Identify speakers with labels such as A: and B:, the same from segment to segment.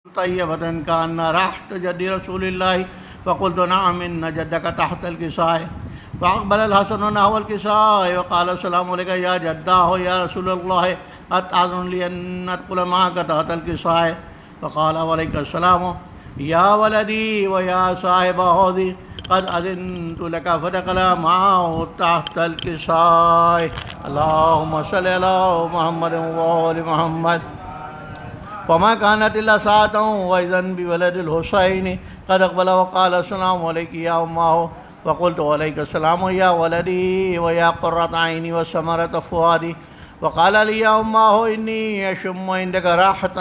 A: طيبة كأن ريحة جد رسول الله فقلت نعم إن جدك تحت الكساء. فأقبل الحسن نحو الكساء وقال السلام عليك يا جداه يا رسول الله أتأذن لي أن أدخل معك تحت الكساء؟ فقال وعليك السلام يا ولدي ويا صاحب هذه قد أذنت لك فدخل معه تحت الكساء. اللهم صل على محمد وآل محمد. وما كانت إلا ساعة وإذا بولد الحسين قد أقبل وقال السلام عليك يا أمه. فقلت وعليك السلام يا ولدي ويا قرة عيني وثمرة فؤادي. وقال لي يا أمه إني أشم عندك راحة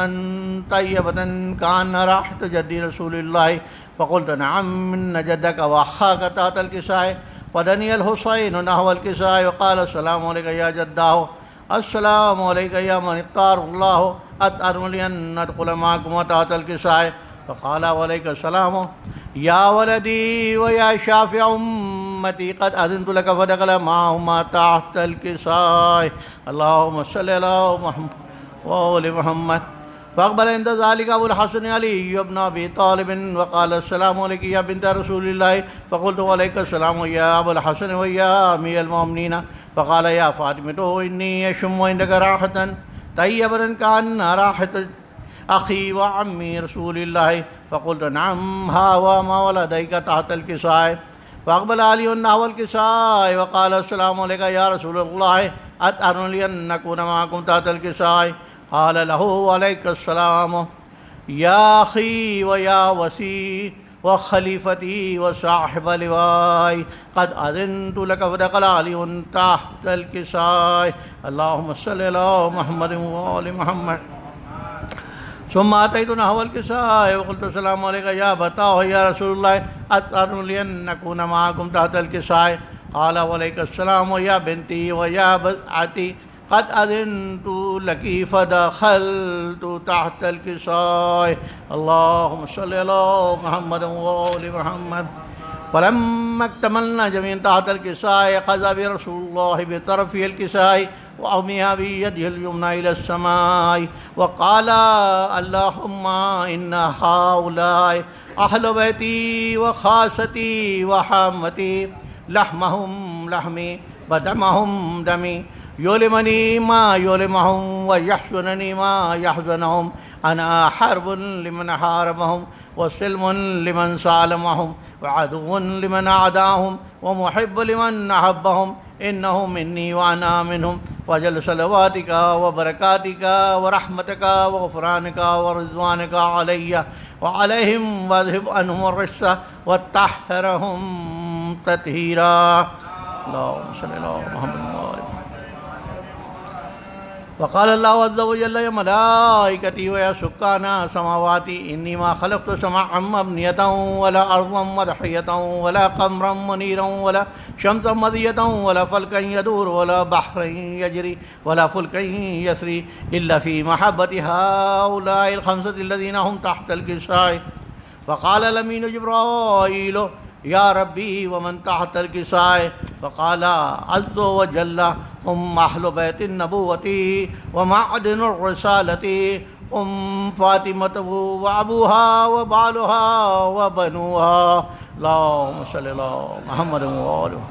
A: طيبة كأن راحة جد رسول الله. فقلت نعم إن جدك وأخاك تحت الكساء. فدني الحسين نحو الكساء وقال السلام عليك يا جداه. السلام عليك يا من اختار الله أتأذن لي أن أدخل معكم تحت الكساء؟ فقال وعليك السلام يا ولدي ويا شافع أمتي قد أذنت لك فدخل معهما تحت الكساء. اللهم صل على محمد وآل محمد. فأقبل عند ذلك أبو الحسن علي بن أبي طالب وقال السلام عليك يا بنت رسول الله. فقلت وعليك السلام يا أبو الحسن ويا أمير المؤمنين. فقال يا فاطمة إني أشم عندك راحة طيبة كأن راحة أخي وعمي رسول الله. فقلت نعم ها وما ولديك تحت الكساء. فأقبل علي نحو الكساء وقال السلام عليك يا رسول الله أتأذن لي أن أكون معكم تحت الكساء؟ قال له وعليك السلام يا أخي ويا وسي وخليفتي وصاحب لواي قد أذنت لك فدخل علي تحت الكساء. اللهم صل على محمد وآل محمد. ثم أتيت نحو الكساء وقلت السلام عليك يا أبتاه يا رسول الله أتأذن لي أن أكون معكم تحت الكساء؟ قال وعليك السلام يا بنتي ويا بضعتي قد أذنت لك فدخلت تحت الكساء. اللهم صل على محمد وآل محمد. فلما اكتملنا جميعا تحت الكساء أخذ برسول الله بطرف الكساء وأمها بيده اليمنى إلى السماء وقال اللهم إن هؤلاء أهل بيتي وخاصتي وحامتي لحمهم لحمي ودمهم دمي يؤلمني ما يؤلمهم ويحزنني ما يحزنهم. أنا حرب لمن حاربهم وسلم لمن سالمهم وعدو لمن أعداهم ومحب لمن أحبهم. إنهم مني وأنا منهم. فجل صلواتك وبركاتك ورحمتك وغفرانك ورضوانك علي وعليهم واذهب عنهم الرجس وطهرهم تطهيرا. اللهم صل على محمد وآل محمد. وقال الله عز وجل يا ملائكتي ويا سكان سماواتي إني ما خلقت سماعا مبنية ولا أرضا مدحية ولا قمرا منيرا ولا شمسا مضية ولا فلكا يدور ولا بحرا يجري ولا فلكا يسري إلا في محبة هؤلاء الخمسة الذين هم تحت الكساء. فقال الأمين جبرائيل يا ربي ومن تحت الكساء؟ فقال عز وجل هم أهل بيت النبوة ومعدن الرسالة هم فاطمة وأبوها وبعلها وبنوها. اللهم صل على محمد وآله.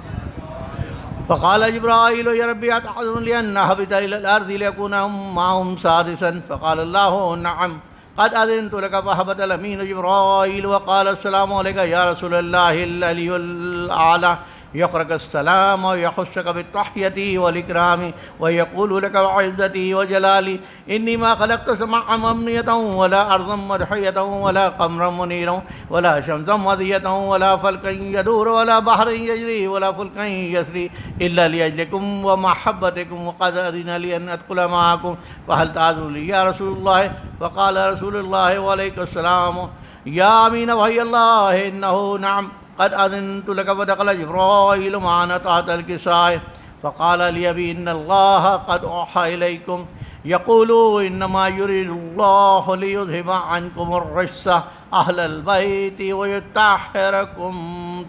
A: فقال جبرائيل يا ربي أتأذن لي أن أهبط إلى الأرض ليكون معهم سادسا؟ فقال الله نعم قد أذنت لك. فهبط الأمين جبرائيل وقال السلام عليك يا رسول الله العلي الأعلى يقرأك السلام ويخصك بالتحية والإكرام ويقول لك وعزتي وجلالي إني ما خلقت سماعا مبنية ولا أرضا مدحية ولا قمرا منيرا ولا شمسا مضية ولا فلكا يدور ولا بحر يجري ولا فلكا يسري إلا لأجلكم ومحبتكم وقد أذن لي أن أدخل معكم فهل تأذن لي يا رسول الله؟ فقال رسول الله وعليك السلام يا أمين وحي الله إنه نعم قد أذنت لك. فدخل جبرائيل معنا تحت الكساء فقال لي أبي إن الله قد أوحى إليكم يقول إنما يريد الله ليذهب عنكم الرجس أهل البيت ويطهركم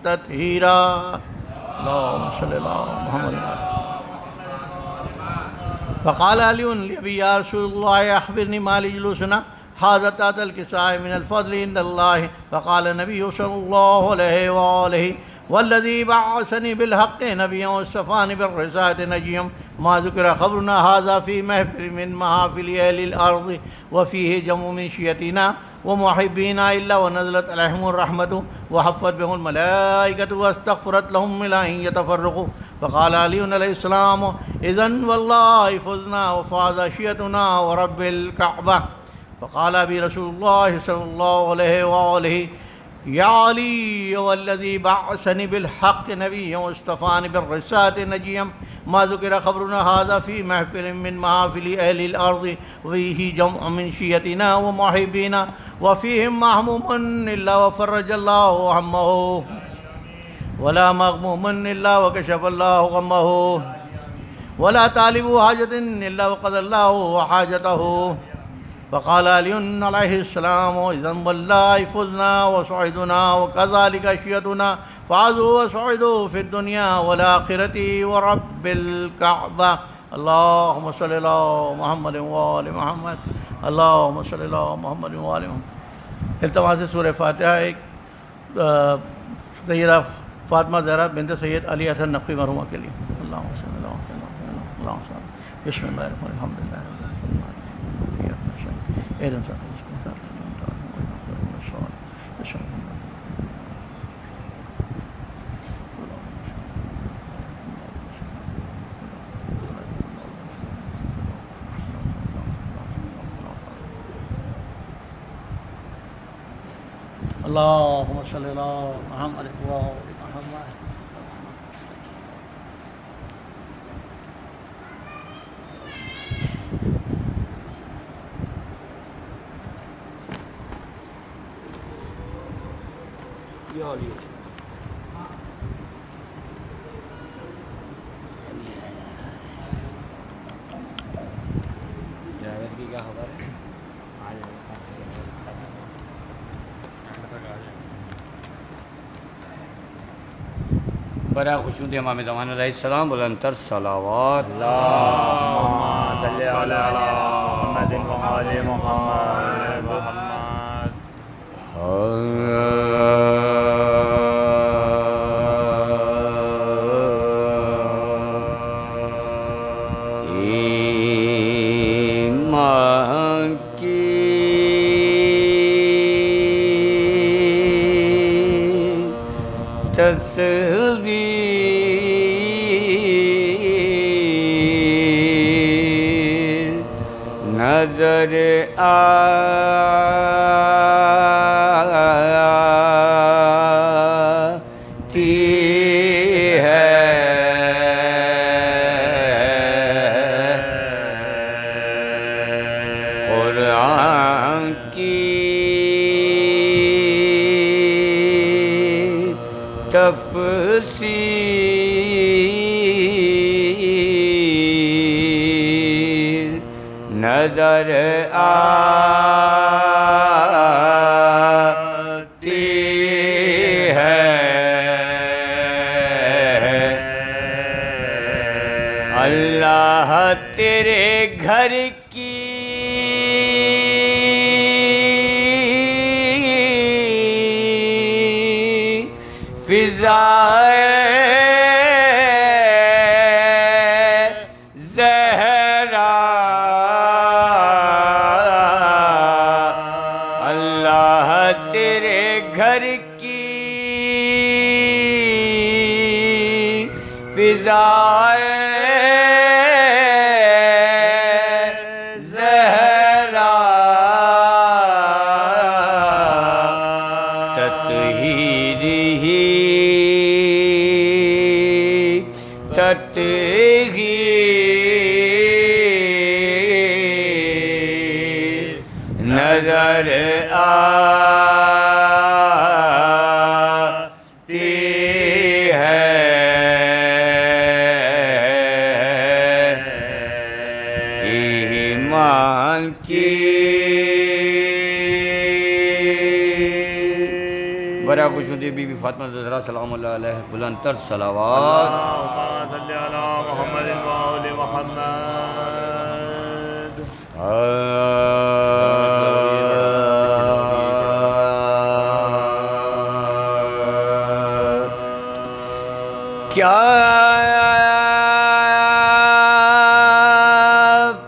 A: تطهيرا. اللهم صل على محمد. فقال علي لأبي يا رسول الله أخبرني ما لي جلوسنا هذا تحت الكساء من الفضل عند الله. فقال النبي صلى الله عليه وآله والذي بعثني بالحق نبيا واصطفاني بالرسالة نجيا ما ذكر خبرنا هذا في محفل من محافل أهل الأرض وفيه جمع من شيعتنا ومحبينا إلا ونزلت عليهم الرحمة وحفت بهم الملائكة واستغفرت لهم إلى أن يتفرقوا. فقال علي عليه السلام إذن والله فزنا وفاز شيعتنا ورب الكعبة. فقال أبي رسول الله صلى الله عليه وآله يا علي والذي بعثني بالحق نبيا واصطفاني بالرسالة نجيا ما ذكر خبرنا هذا في محفل من محافل أهل الأرض وفيه جمع من شيعتنا ومحبينا وفيهم محموم إلا وفرج الله همه ولا مغموم إلا وكشف الله غمه ولا طالب حاجة إلا وقضى الله حاجته. فقال علي عليه السلام إذن والله فزنا وسعدنا وكذلك شيعتنا فازوا وسعدوا في الدنيا والآخرة ورب الكعبة. اللهم صل على محمد وآل محمد. اللهم صل على محمد وآل محمد. التماس سورہ فاتحہ ایک سیدہ فاطمہ زہرا بنت سید علی حسن نقوی مرحومہ کے لیے. اللہم صل علی محمد. اللہم صل علی بسم اللہ الرحمن الرحیم الحمد للہ اللهم صل على محمد وآل محمد.
B: ڈرائیور کی کیا خبر ہے؟ برا خشنود امام زمان علیہ السلام بلندتر صلوات.
C: اللهم صل على محمد وآل محمد.
B: ایمان کی تصویر نظر آتی ہے. قرآن کی تفسیر نظر آتی ہے. اللہ تیرے گھر کی فضائے زہرا اللہ تیرے گھر کی فضائے زہرا تطہیر ہی تطہیر نظر آتی ہے. ایمان کی برا خوشنودی بی بی فاطمہ زہرا سلام اللہ علیہ بلندتر صلوات.
C: اللهم صل على محمد وآل محمد.
B: کیا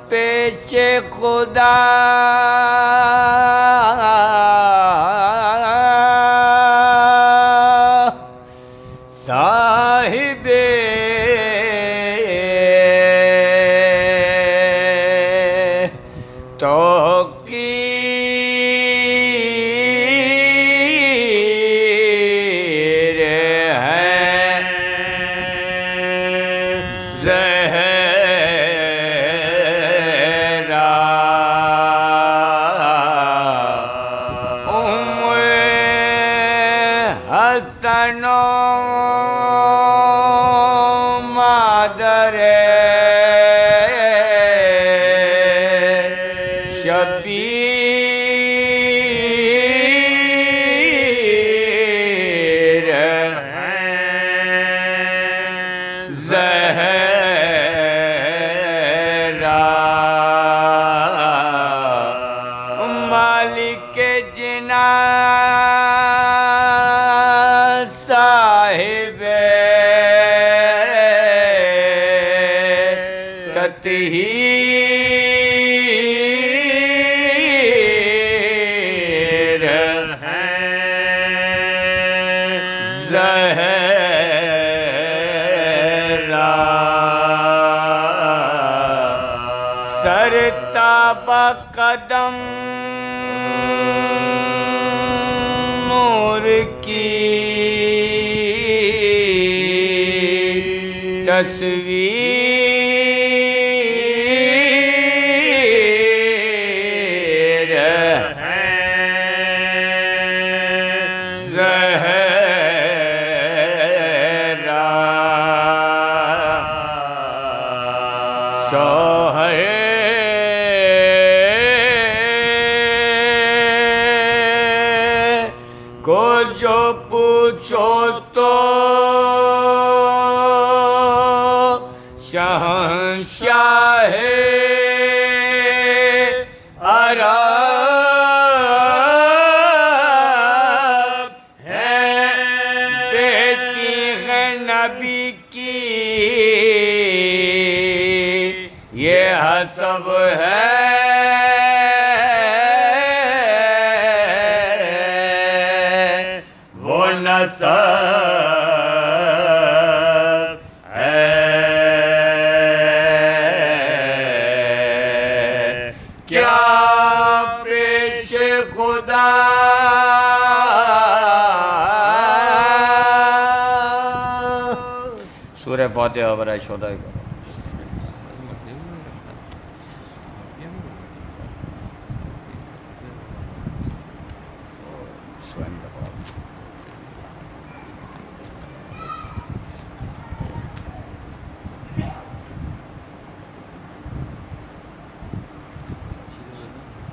B: پیش خدا صاحب توقیر ہے زہرا حسن مادر شبیر زہرا مالک جنان صاحب تطہیر زہرا سرتاب قدم نور کی تصویر زہرا شوہر کو جو پوچھو تو شہنشاہ عرب ہے، بیٹی ہے نبی کی یہ حسب ہے، وہ نسب ہے، کیا پیش خدا سورہ فاتحہ برائے شہداء کرو.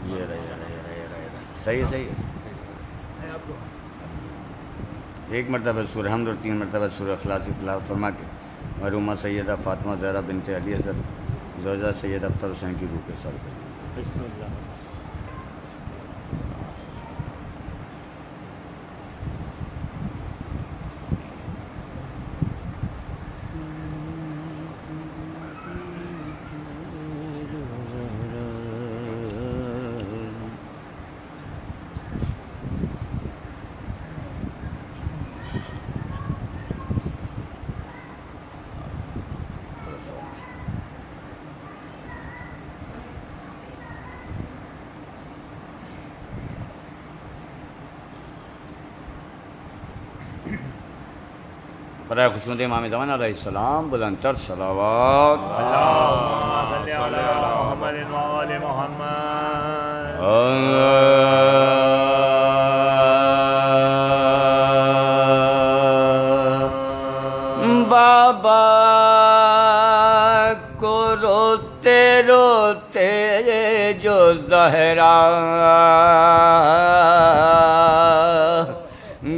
B: یہ رہا صحیح صحیح ہے. ایک مرتبہ سورہ حمد اور 3 مرتبہ سورہ اخلاص کی تلاوت فرما کے مرحومہ سیدہ فاطمہ زہرا بنت علی حضرت زوجہ سید اختر حسین کی روح کے سر پہ.
C: بسم اللہ.
B: برائے خشنود امام زمان علیہ السلام بلند تر صلوات.
C: اللہم صلی علی محمد وآل محمد.
B: بابا کو روتے روتے جو زہرا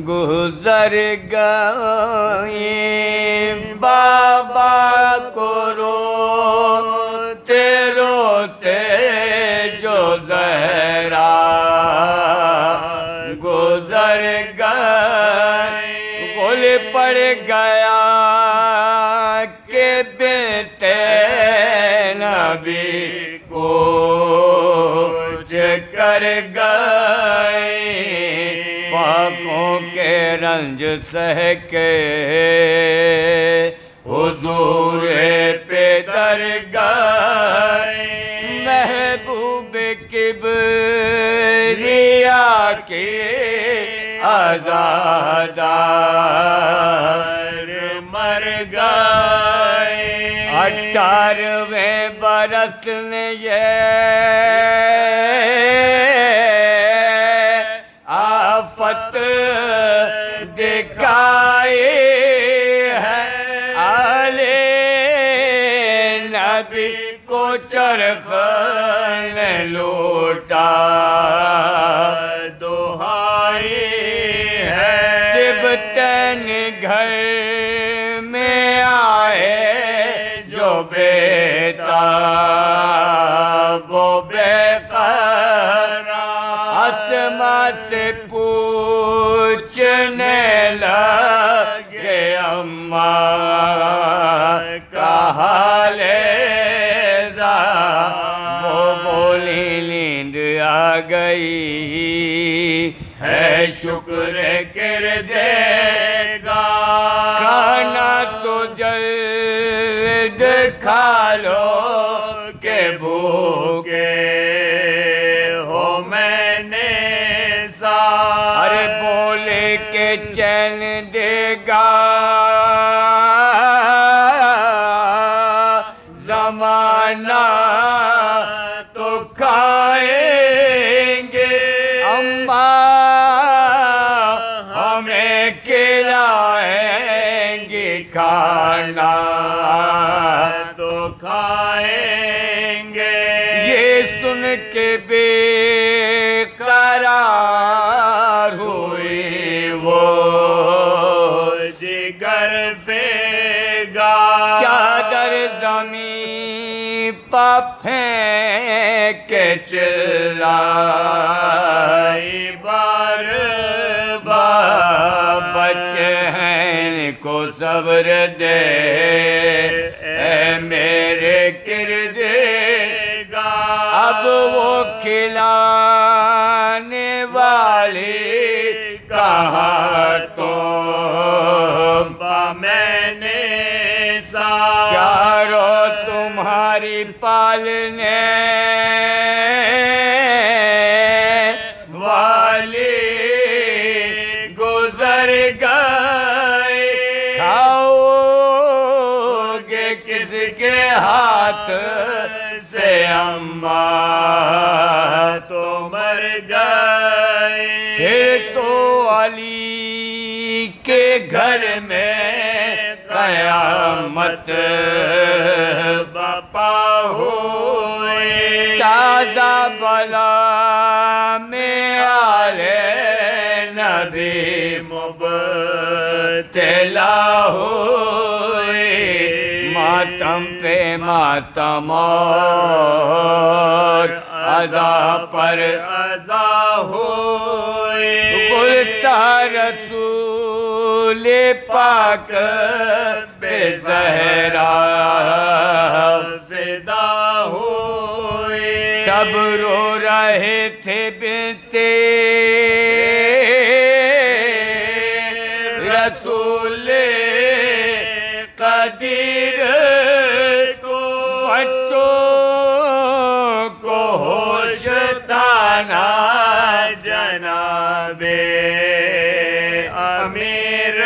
B: گزر گئی، بابا کو روتے روتے جو زہرا گزر گئی، غل پڑ گیا نبی کوچ کر گئے پاکوں کے رنج سہ کے حضور پہ در گئے محبوب کبریا کے عزادار مر گئے 18ویں برس میں یہ آفت دکھائی ہے آلِ نبی کو چرخ نے لوٹا دہائی ہے سبتین گھر میں آئے جو بیتاب و بے قرار اسما سے پوچھنے لگے اماں کا حال وہ بولی نیند آ گئی ہے شکر کردگار کھانا تو جلد کھا لو کہ بھوکے ہو میں نے ارے بولے کہ چین دے گا زمانہ تو کھائیں گے اماں ہمیں کھلائیں گے کھانا تو کھائیں گے یہ سن کے بے قرار ہوئی وہ جگر فیگا چادر زمین پا پھینک کے چلائی بار بار بچے ہیں ان کو صبر دے اے میرے کردگار اب وہ کھلانے والی کہاں تو میں نے پیارو تمہاری پالنے والی گزر گئے کھاؤ گے کس کے ہاتھ سے اماں تو مر گئے پھر تو علی کے گھر میں قیامت برپا ہوئی تازہ بلا میں آلِ نبی مبتلا ہوئی ماتم پہ ماتم اور عزا پر عزا ہوئی گلتا رسول پاک بے زہرا فدا ہوئی سب رو رہے تھے بنتے رسول قدیر کو بچوں کو ہوش تھانا جناب امیر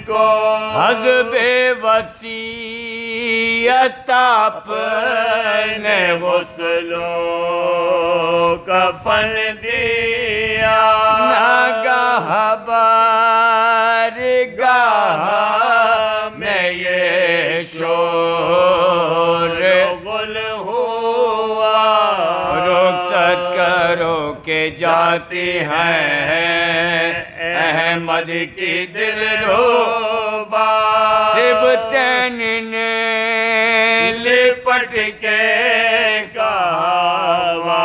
B: کو حزب وصیت آپ نے غسل و کفن دیا ناگاہ بارگاہ میں یہ شور غل ہوا رخصت کرو کہ جاتی ہیں احمد کی دل روبا سبتین نے لپٹ کے کہا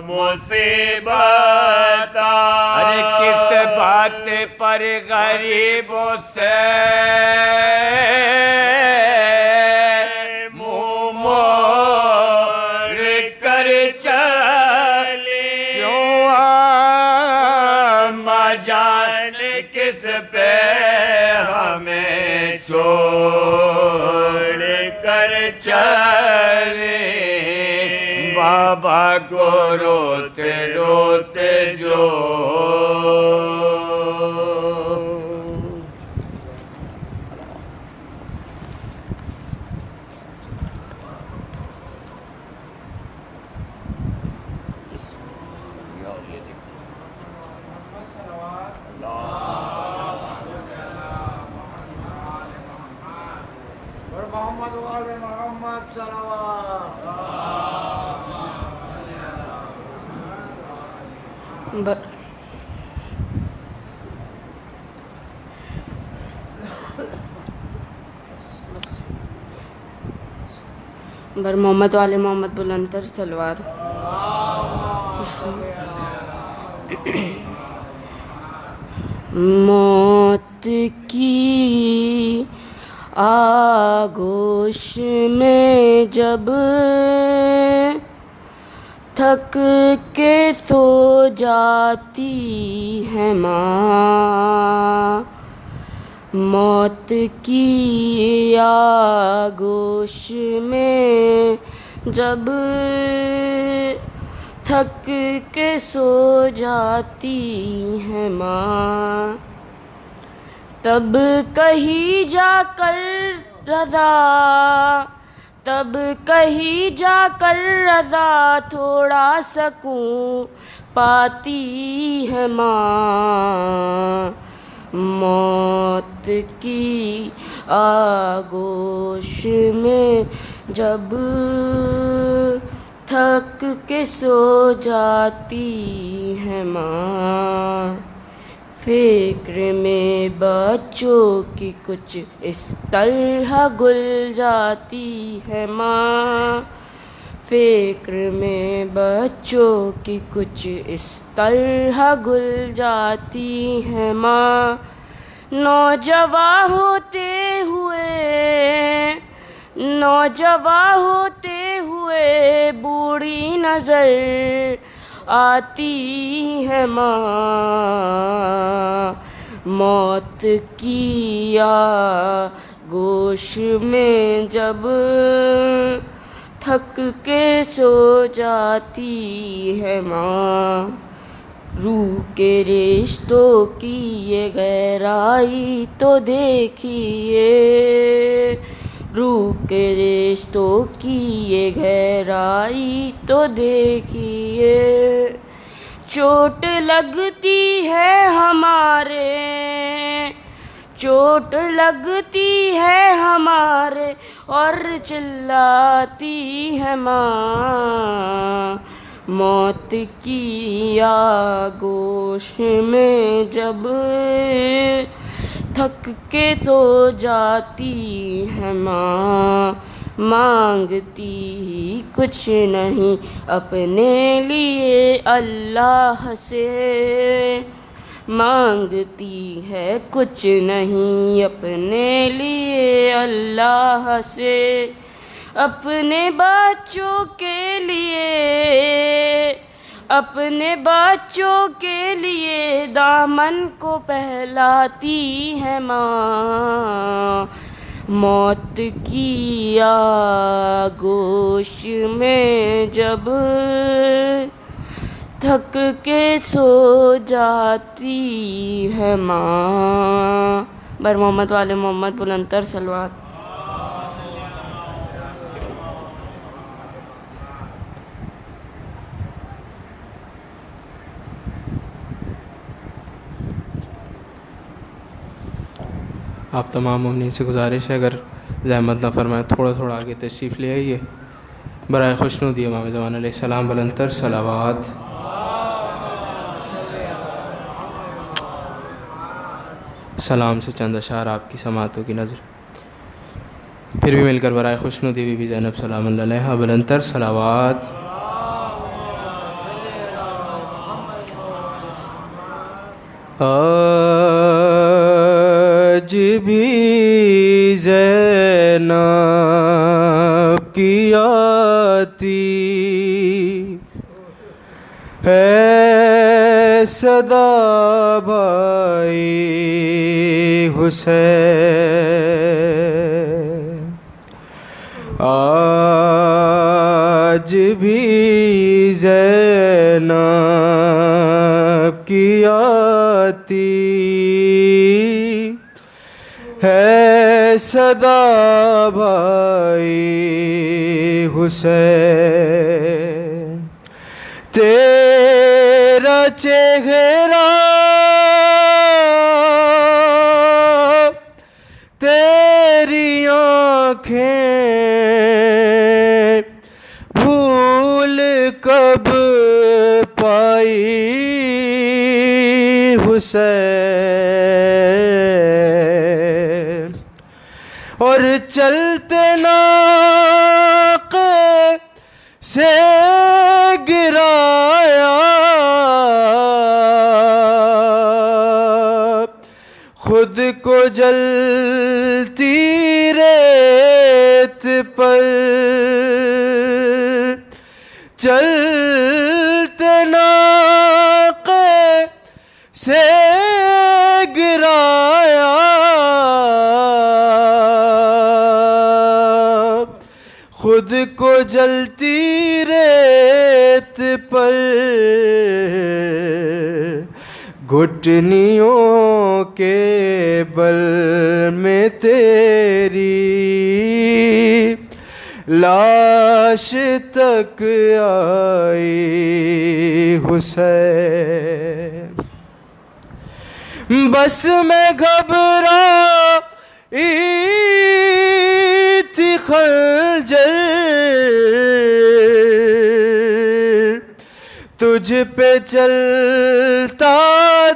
B: مصیبت ارے کس بات پر غریبوں سے منہ
D: اما جان کس پہ ہمیں چھوڑ کر چلے بابا کو روتے روتے جو
A: محمد وآل محمد صلوات.
E: بر محمد وآل محمد بلندر سلوار. موت کی آغوش میں جب تھک کے سو جاتی ہے ماں، موت کی آغوش میں جب تھک کے سو جاتی ہے ماں، تب کہیں جا کر رضا، تب کہیں جا کر رضا تھوڑا سکون پاتی ہے ماں، موت کی آغوش میں جب تھک کے سو جاتی ہے ماں، فکر میں بچوں کی کچھ اس طرح گل جاتی ہے ماں، فکر میں بچوں کی کچھ اس طرح گل جاتی ہے ماں، نوجواں ہوتے ہوئے بوڑھی نظر آتی ہے ماں، موت کی آغوش میں جب تھک کے سو جاتی ہے ماں، روح کے رشتوں کی یہ گہرائی تو دیکھیے، روح کے رشتوں کی یہ گہرائی تو دیکھیے، چوٹ لگتی ہے ہمارے، چوٹ لگتی ہے ہمارے اور چلاتی ہے ماں، موت کی آغوش میں جب تھک کے سو جاتی ہے ماں، مانگتی ہی کچھ نہیں اپنے لیے اللہ سے، مانگتی ہے کچھ نہیں اپنے لیے اللہ سے، اپنے بچوں کے لیے، اپنے بچوں کے لیے دامن کو پھیلاتی ہے ماں، موت کی آغوش میں جب تھک کے سو جاتی ہے ماں. بر محمد والے محمد بلندر سلوات.
F: آپ تمام مومنین سے گزارش ہے اگر زحمت نہ فرمائیں تھوڑا تھوڑا آگے تشریف لے آئیے. برائے خوشنودی امام زمان علیہ السلام بلندر صلوات. سلام سے چند اشعار آپ کی سماعتوں کی نظر. پھر بھی مل کر برائے خوشنودی بی بی زینب سلام اللہ علیہا بلندر صلوات. آج بھی زینب کی آتی ہے صدا بھائی حسین آج بھی زینب کی آتی ہے صدا بھائی حسین تیرا چہرہ تیری آنکھیں بھول کب پائی حسین اور چلتے ناقے سے گرایا خود کو جلتی ریت پر چلتے ناقے سے گرایا خود کو جلتی ریت پر گھٹنیوں کے بل میں تیری لاش تک آئی حسین بس میں گھبرائی تھی خنجر تجھ پہ چلتا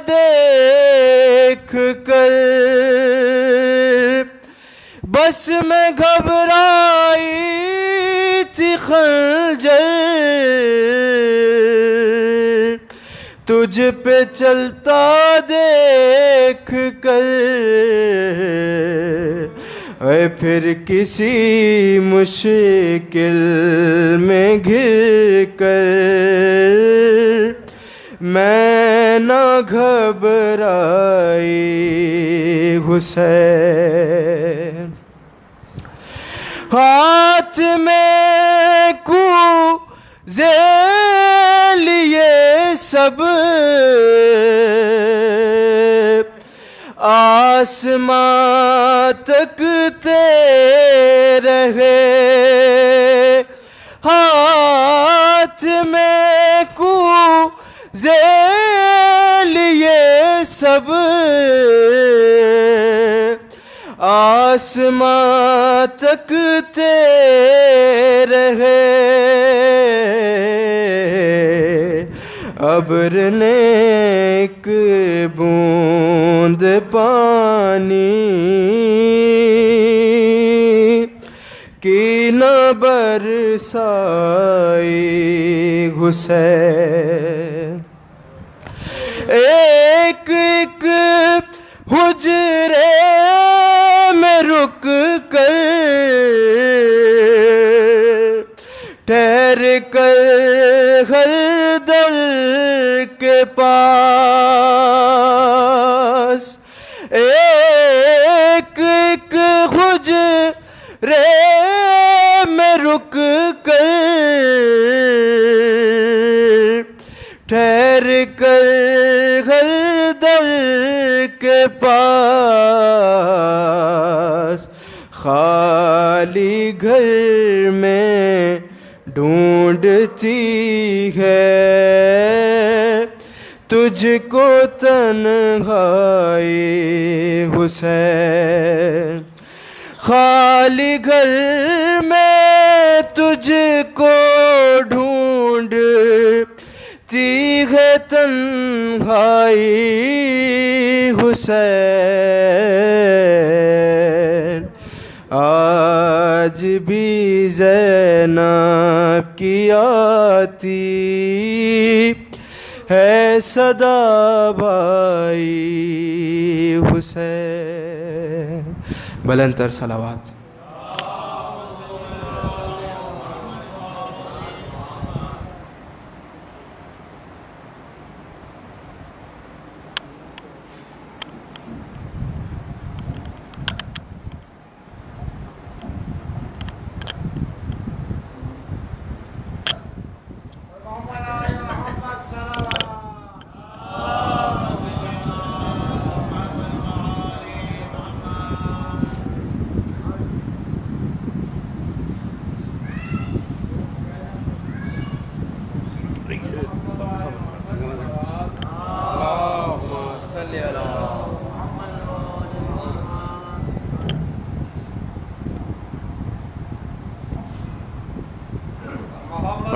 F: دیکھ کر بس میں گھبرائی تھی خنجر تجھ پہ چلتا دیکھ کر اے پھر کسی مشکل میں گر کر میں نہ گھبرائی حسین ہاتھ میں کوزے لیے سب آسمان تک رہے ہاتھ میں کوزے لیے سب آسمان تک رہے ابر نے ایک بوند پانی کی نہ برسائی حسین ایک ایک حجرے میں رک کر ٹھہر کر ہر در کے پاس ایک ایک حجرے میں رک کر ٹھہر کر ہر در کے پاس خالی گھر میں ڈھونڈتی ہے تجھ کو تنہائی حسین خالی گھر میں تجھ کو ڈھونڈتی ہے تنہائی حسین آج بھی زینب کی آتی ہے صدا بھائی حسین بلند تر صلوات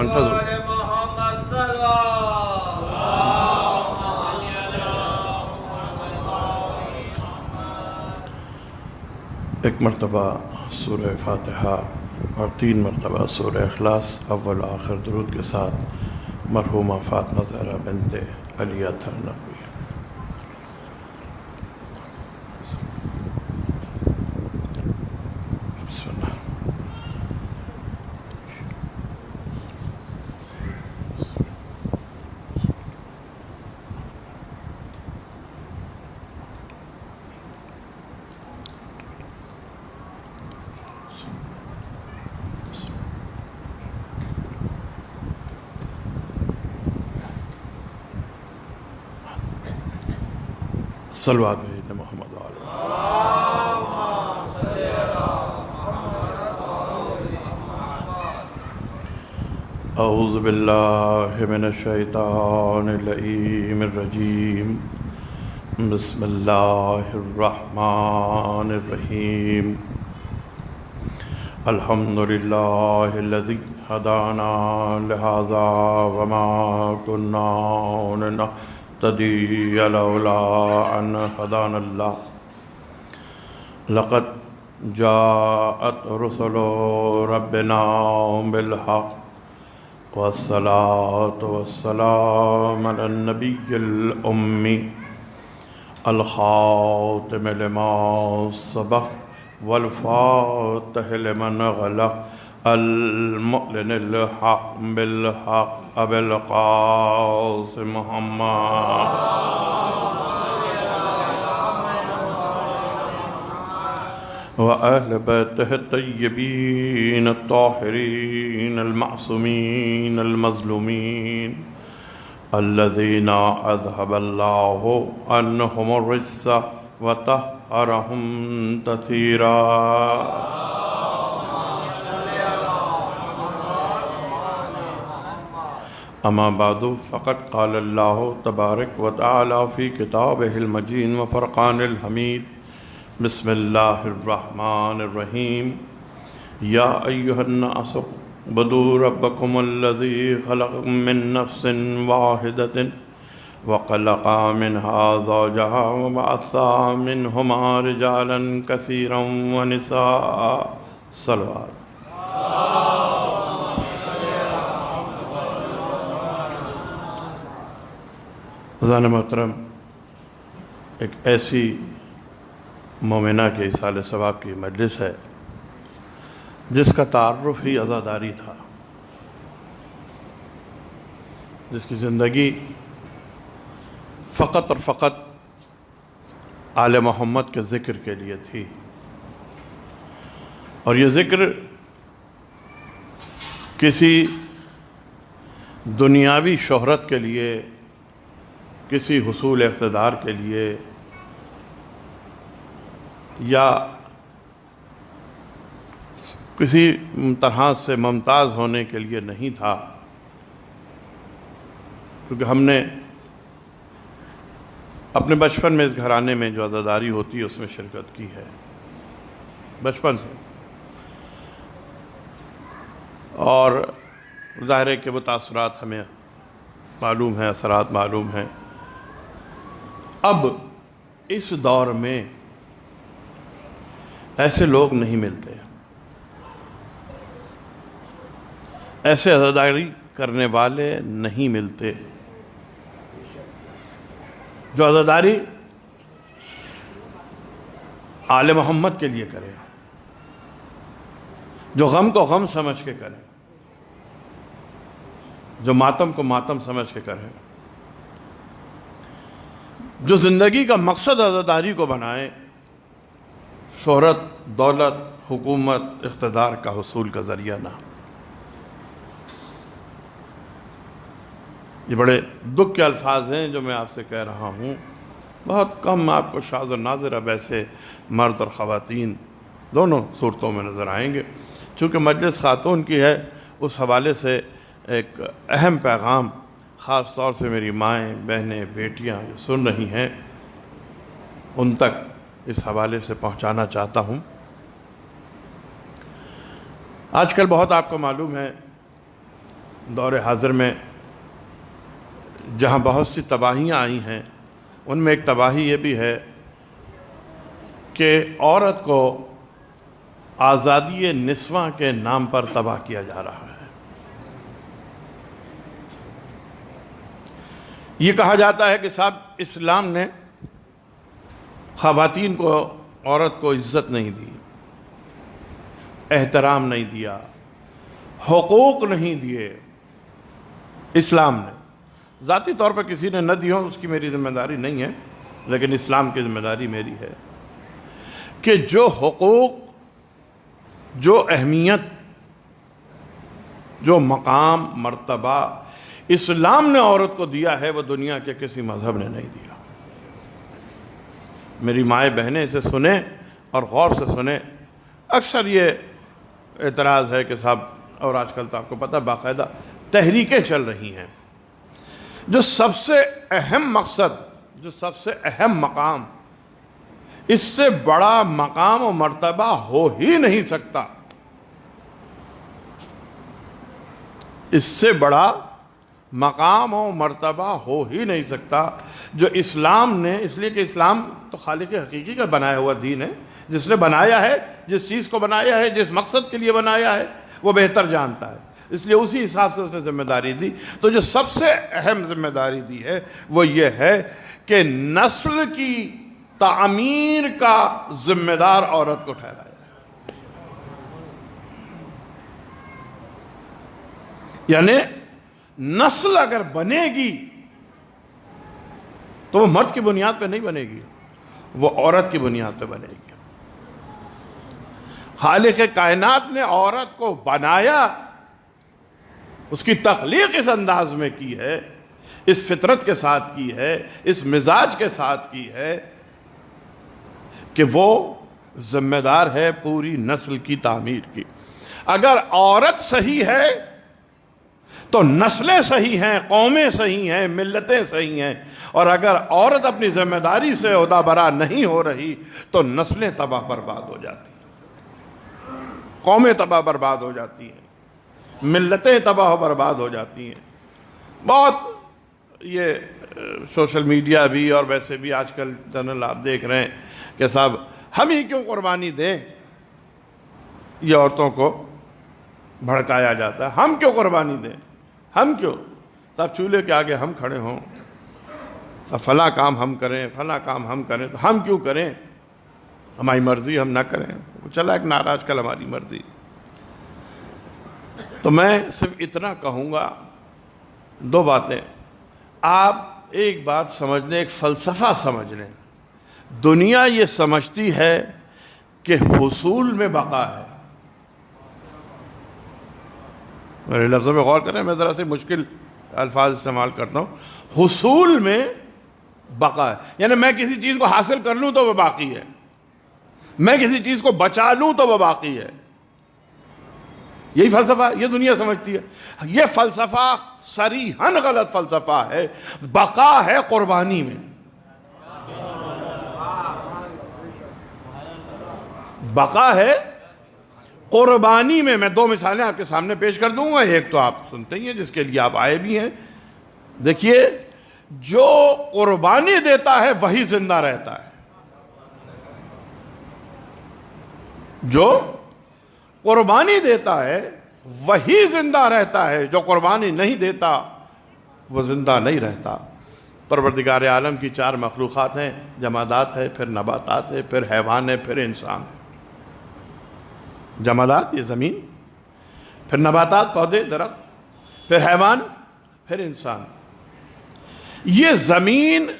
A: فانتظروا. ایک مرتبہ سورہ فاتحہ اور 3 مرتبہ سورہ اخلاص اول آخر درود کے ساتھ مرحومہ فاطمہ زہرا بنت علی اطہر نقوی. بسم اللہ. صلوات بھیجیں محمد وآلہ اعوذ باللہ من الشیطان اللعین الرجیم. بسم اللہ الرحمن الرحیم. الحمد للہ الذی ہدانا لہذا وما كنا لنهتدی لولا ان ہدانا اللہ. لقد جاءت رسل ربنا بالحق والصلاة والسلام على النبي الأمي الخاتم لما سبق والفاتح لمن غلق المعلن الحق بالحق أبي القاسم محمد وأهل بيته الطيبين الطاهرين المعصومين المظلومين الذين أذهب الله عنهم الرجس وطهرهم تطهيرا. أما بعد فقد قال الله تبارك وتعالى في كتابه المجيد وفرقان الحميد. بسم اللہ الرحمن الرحیم. یا ایہا الناس اعبدوا ربکم الذی خلق من نفس واحدۃ وخلق منها زوجها وبعث منہما رجالا کثیرا ونساء. صلوات. عزیزان محترم، ایک ایسی مومنہ کے ایصال ثواب کی مجلس ہے جس کا تعارف ہی عزاداری تھا، جس کی زندگی فقط اور فقط آل محمد کے ذکر کے لیے تھی. اور یہ ذکر کسی دنیاوی شہرت کے لیے، کسی حصول اقتدار کے لیے یا کسی طرح سے ممتاز ہونے کے لیے نہیں تھا، کیونکہ ہم نے اپنے بچپن میں اس گھرانے میں جو عزاداری ہوتی ہے اس میں شرکت کی ہے بچپن سے، اور ظاہر ہے کہ وہ تاثرات ہمیں معلوم ہیں، اثرات معلوم ہیں. اب اس دور میں ایسے لوگ نہیں ملتے، ایسے عزاداری کرنے والے نہیں ملتے جو عزاداری آل محمد کے لیے کرے، جو غم کو غم سمجھ کے کرے، جو ماتم کو ماتم سمجھ کے کرے، جو زندگی کا مقصد عزاداری کو بنائے، شہرت، دولت، حکومت، اقتدار کا حصول کا ذریعہ نہ. یہ بڑے دکھ کے الفاظ ہیں جو میں آپ سے کہہ رہا ہوں. بہت کم آپ کو شاذ و نادر اب ایسے مرد اور خواتین دونوں صورتوں میں نظر آئیں گے. چونکہ مجلس خاتون کی ہے، اس حوالے سے ایک اہم پیغام خاص طور سے میری مائیں، بہنیں، بیٹیاں جو سن رہی ہیں ان تک اس حوالے سے پہنچانا چاہتا ہوں. آج کل بہت آپ کو معلوم ہے
G: دور حاضر میں جہاں بہت سی تباہیاں آئی ہیں، ان میں ایک تباہی یہ بھی ہے کہ عورت کو آزادی نسواں کے نام پر تباہ کیا جا رہا ہے۔ یہ کہا جاتا ہے کہ صاحب اسلام نے خواتین کو، عورت کو عزت نہیں دی، احترام نہیں دیا، حقوق نہیں دیے اسلام نے۔ ذاتی طور پر کسی نے نہ دی ہو، اس کی میری ذمہ داری نہیں ہے، لیکن اسلام کی ذمہ داری میری ہے کہ جو حقوق، جو اہمیت، جو مقام، مرتبہ اسلام نے عورت کو دیا ہے، وہ دنیا کے کسی مذہب نے نہیں دیا۔ میری مائیں بہنیں اسے سنیں اور غور سے سنیں۔ اکثر یہ اعتراض ہے کہ صاحب، اور آج کل تو آپ کو پتہ باقاعدہ تحریکیں چل رہی ہیں، جو سب سے اہم مقصد، جو سب سے اہم مقام، اس سے بڑا مقام و مرتبہ ہو ہی نہیں سکتا، اس سے بڑا مقام و مرتبہ ہو ہی نہیں سکتا جو اسلام نے، اس لیے کہ اسلام تو خالق حقیقی کا بنایا ہوا دین ہے۔ جس نے بنایا ہے، جس چیز کو بنایا ہے، جس مقصد کے لیے بنایا ہے، وہ بہتر جانتا ہے، اس لیے اسی حساب سے اس نے ذمہ داری دی۔ تو جو سب سے اہم ذمہ داری دی ہے وہ یہ ہے کہ نسل کی تعمیر کا ذمہ دار عورت کو ٹھہرایا جائے۔ یعنی نسل اگر بنے گی تو وہ مرد کی بنیاد پہ نہیں بنے گی، وہ عورت کی بنیاد پہ بنے گی۔ خالق کائنات نے عورت کو بنایا، اس کی تخلیق اس انداز میں کی ہے، اس فطرت کے ساتھ کی ہے، اس مزاج کے ساتھ کی ہے کہ وہ ذمہ دار ہے پوری نسل کی تعمیر کی۔ اگر عورت صحیح ہے تو نسلیں صحیح ہیں، قومیں صحیح ہیں، ملتیں صحیح ہیں، اور اگر عورت اپنی ذمہ داری سے عہدہ برا نہیں ہو رہی تو نسلیں تباہ برباد ہو جاتی ہیں، قومیں تباہ برباد ہو جاتی ہیں، ملتیں تباہ برباد ہو جاتی ہیں۔ بہت یہ سوشل میڈیا بھی اور ویسے بھی آج کل چینل آپ دیکھ رہے ہیں کہ صاحب ہم ہی کیوں قربانی دیں، یہ عورتوں کو بھڑکایا جاتا ہے، ہم کیوں قربانی دیں، ہم کیوں، صاحب چولہے کے آگے ہم کھڑے ہوں، فلاں کام ہم کریں، فلاں کام ہم کریں، تو ہم کیوں کریں، ہماری مرضی ہم نہ کریں، چلا ایک ناراض کل ہماری مرضی۔ تو میں صرف اتنا کہوں گا، دو باتیں آپ ایک بات سمجھ لیں، ایک فلسفہ سمجھ لیں۔ دنیا یہ سمجھتی ہے کہ حصول میں بقا ہے۔ میرے لفظوں میں غور کریں، میں ذرا سے مشکل الفاظ استعمال کرتا ہوں۔ حصول میں بقا ہے، یعنی میں کسی چیز کو حاصل کر لوں تو وہ باقی ہے، میں کسی چیز کو بچا لوں تو وہ باقی ہے۔ یہی فلسفہ یہ دنیا سمجھتی ہے۔ یہ فلسفہ صریحاً غلط فلسفہ ہے۔ بقا ہے قربانی میں، بقا ہے قربانی میں۔ میں دو مثالیں آپ کے سامنے پیش کر دوں گا، ایک تو آپ سنتے ہی ہیں جس کے لیے آپ آئے بھی ہیں۔ دیکھیے، جو قربانی دیتا ہے وہی زندہ رہتا ہے، جو قربانی دیتا ہے وہی زندہ رہتا ہے، جو قربانی نہیں دیتا وہ زندہ نہیں رہتا۔ پروردگار عالم کی چار مخلوقات ہیں، جمادات ہے، پھر نباتات ہے، پھر حیوان ہے، پھر انسان ہے۔ جمادات یہ زمین، پھر نباتات پودے درخت، پھر حیوان، پھر انسان۔ یہ زمین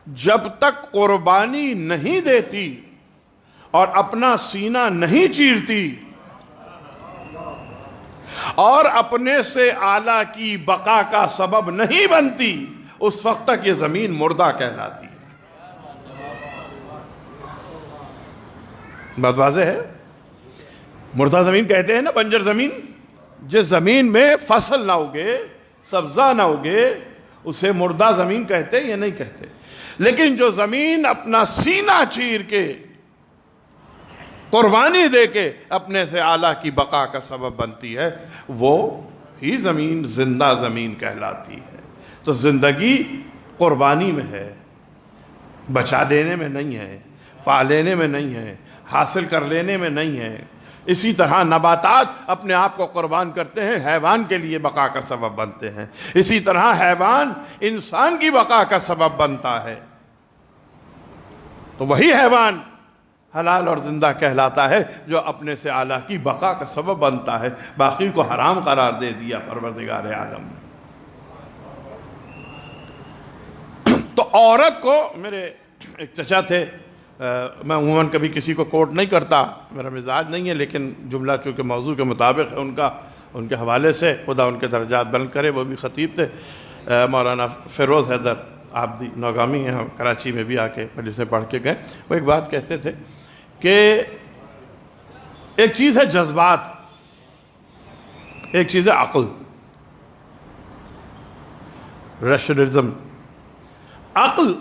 G: جب تک قربانی نہیں دیتی اور اپنا سینہ نہیں چیرتی اور اپنے سے اعلیٰ کی بقا کا سبب نہیں بنتی، اس وقت تک یہ زمین مردہ کہلاتی ہے۔ بات واضح ہے؟ مردہ زمین کہتے ہیں نا، بنجر زمین، جس زمین میں فصل نہ اگے، سبزہ نہ اگے، اسے مردہ زمین کہتے یا نہیں کہتے؟ لیکن جو زمین اپنا سینہ چیر کے، قربانی دے کے اپنے سے اعلیٰ کی بقا کا سبب بنتی ہے، وہ ہی زمین زندہ زمین کہلاتی ہے۔ تو زندگی قربانی میں ہے، بچا لینے میں نہیں ہے، پا لینے میں نہیں ہے، حاصل کر لینے میں نہیں ہے۔ اسی طرح نباتات اپنے آپ کو قربان کرتے ہیں، حیوان کے لیے بقا کا سبب بنتے ہیں۔ اسی طرح حیوان انسان کی بقا کا سبب بنتا ہے۔ تو وہی حیوان حلال اور زندہ کہلاتا ہے جو اپنے سے اعلیٰ کی بقا کا سبب بنتا ہے، باقی کو حرام قرار دے دیا پروردگار عالم نے۔ تو عورت کو، میرے ایک چچا تھے، میں عموماً کبھی کسی کو کوٹ نہیں کرتا، میرا مزاج نہیں ہے، لیکن جملہ چونکہ موضوع کے مطابق ہے ان کے حوالے سے خدا ان کے درجات بلند کرے، وہ بھی خطیب تھے، مولانا فیروز حیدر آبدی نوگامی ہیں، کراچی میں بھی آ کے مجلسیں پڑھ کے گئے۔ وہ ایک بات کہتے تھے کہ ایک چیز ہے جذبات، ایک چیز ہے عقل، ریشنلزم۔ عقل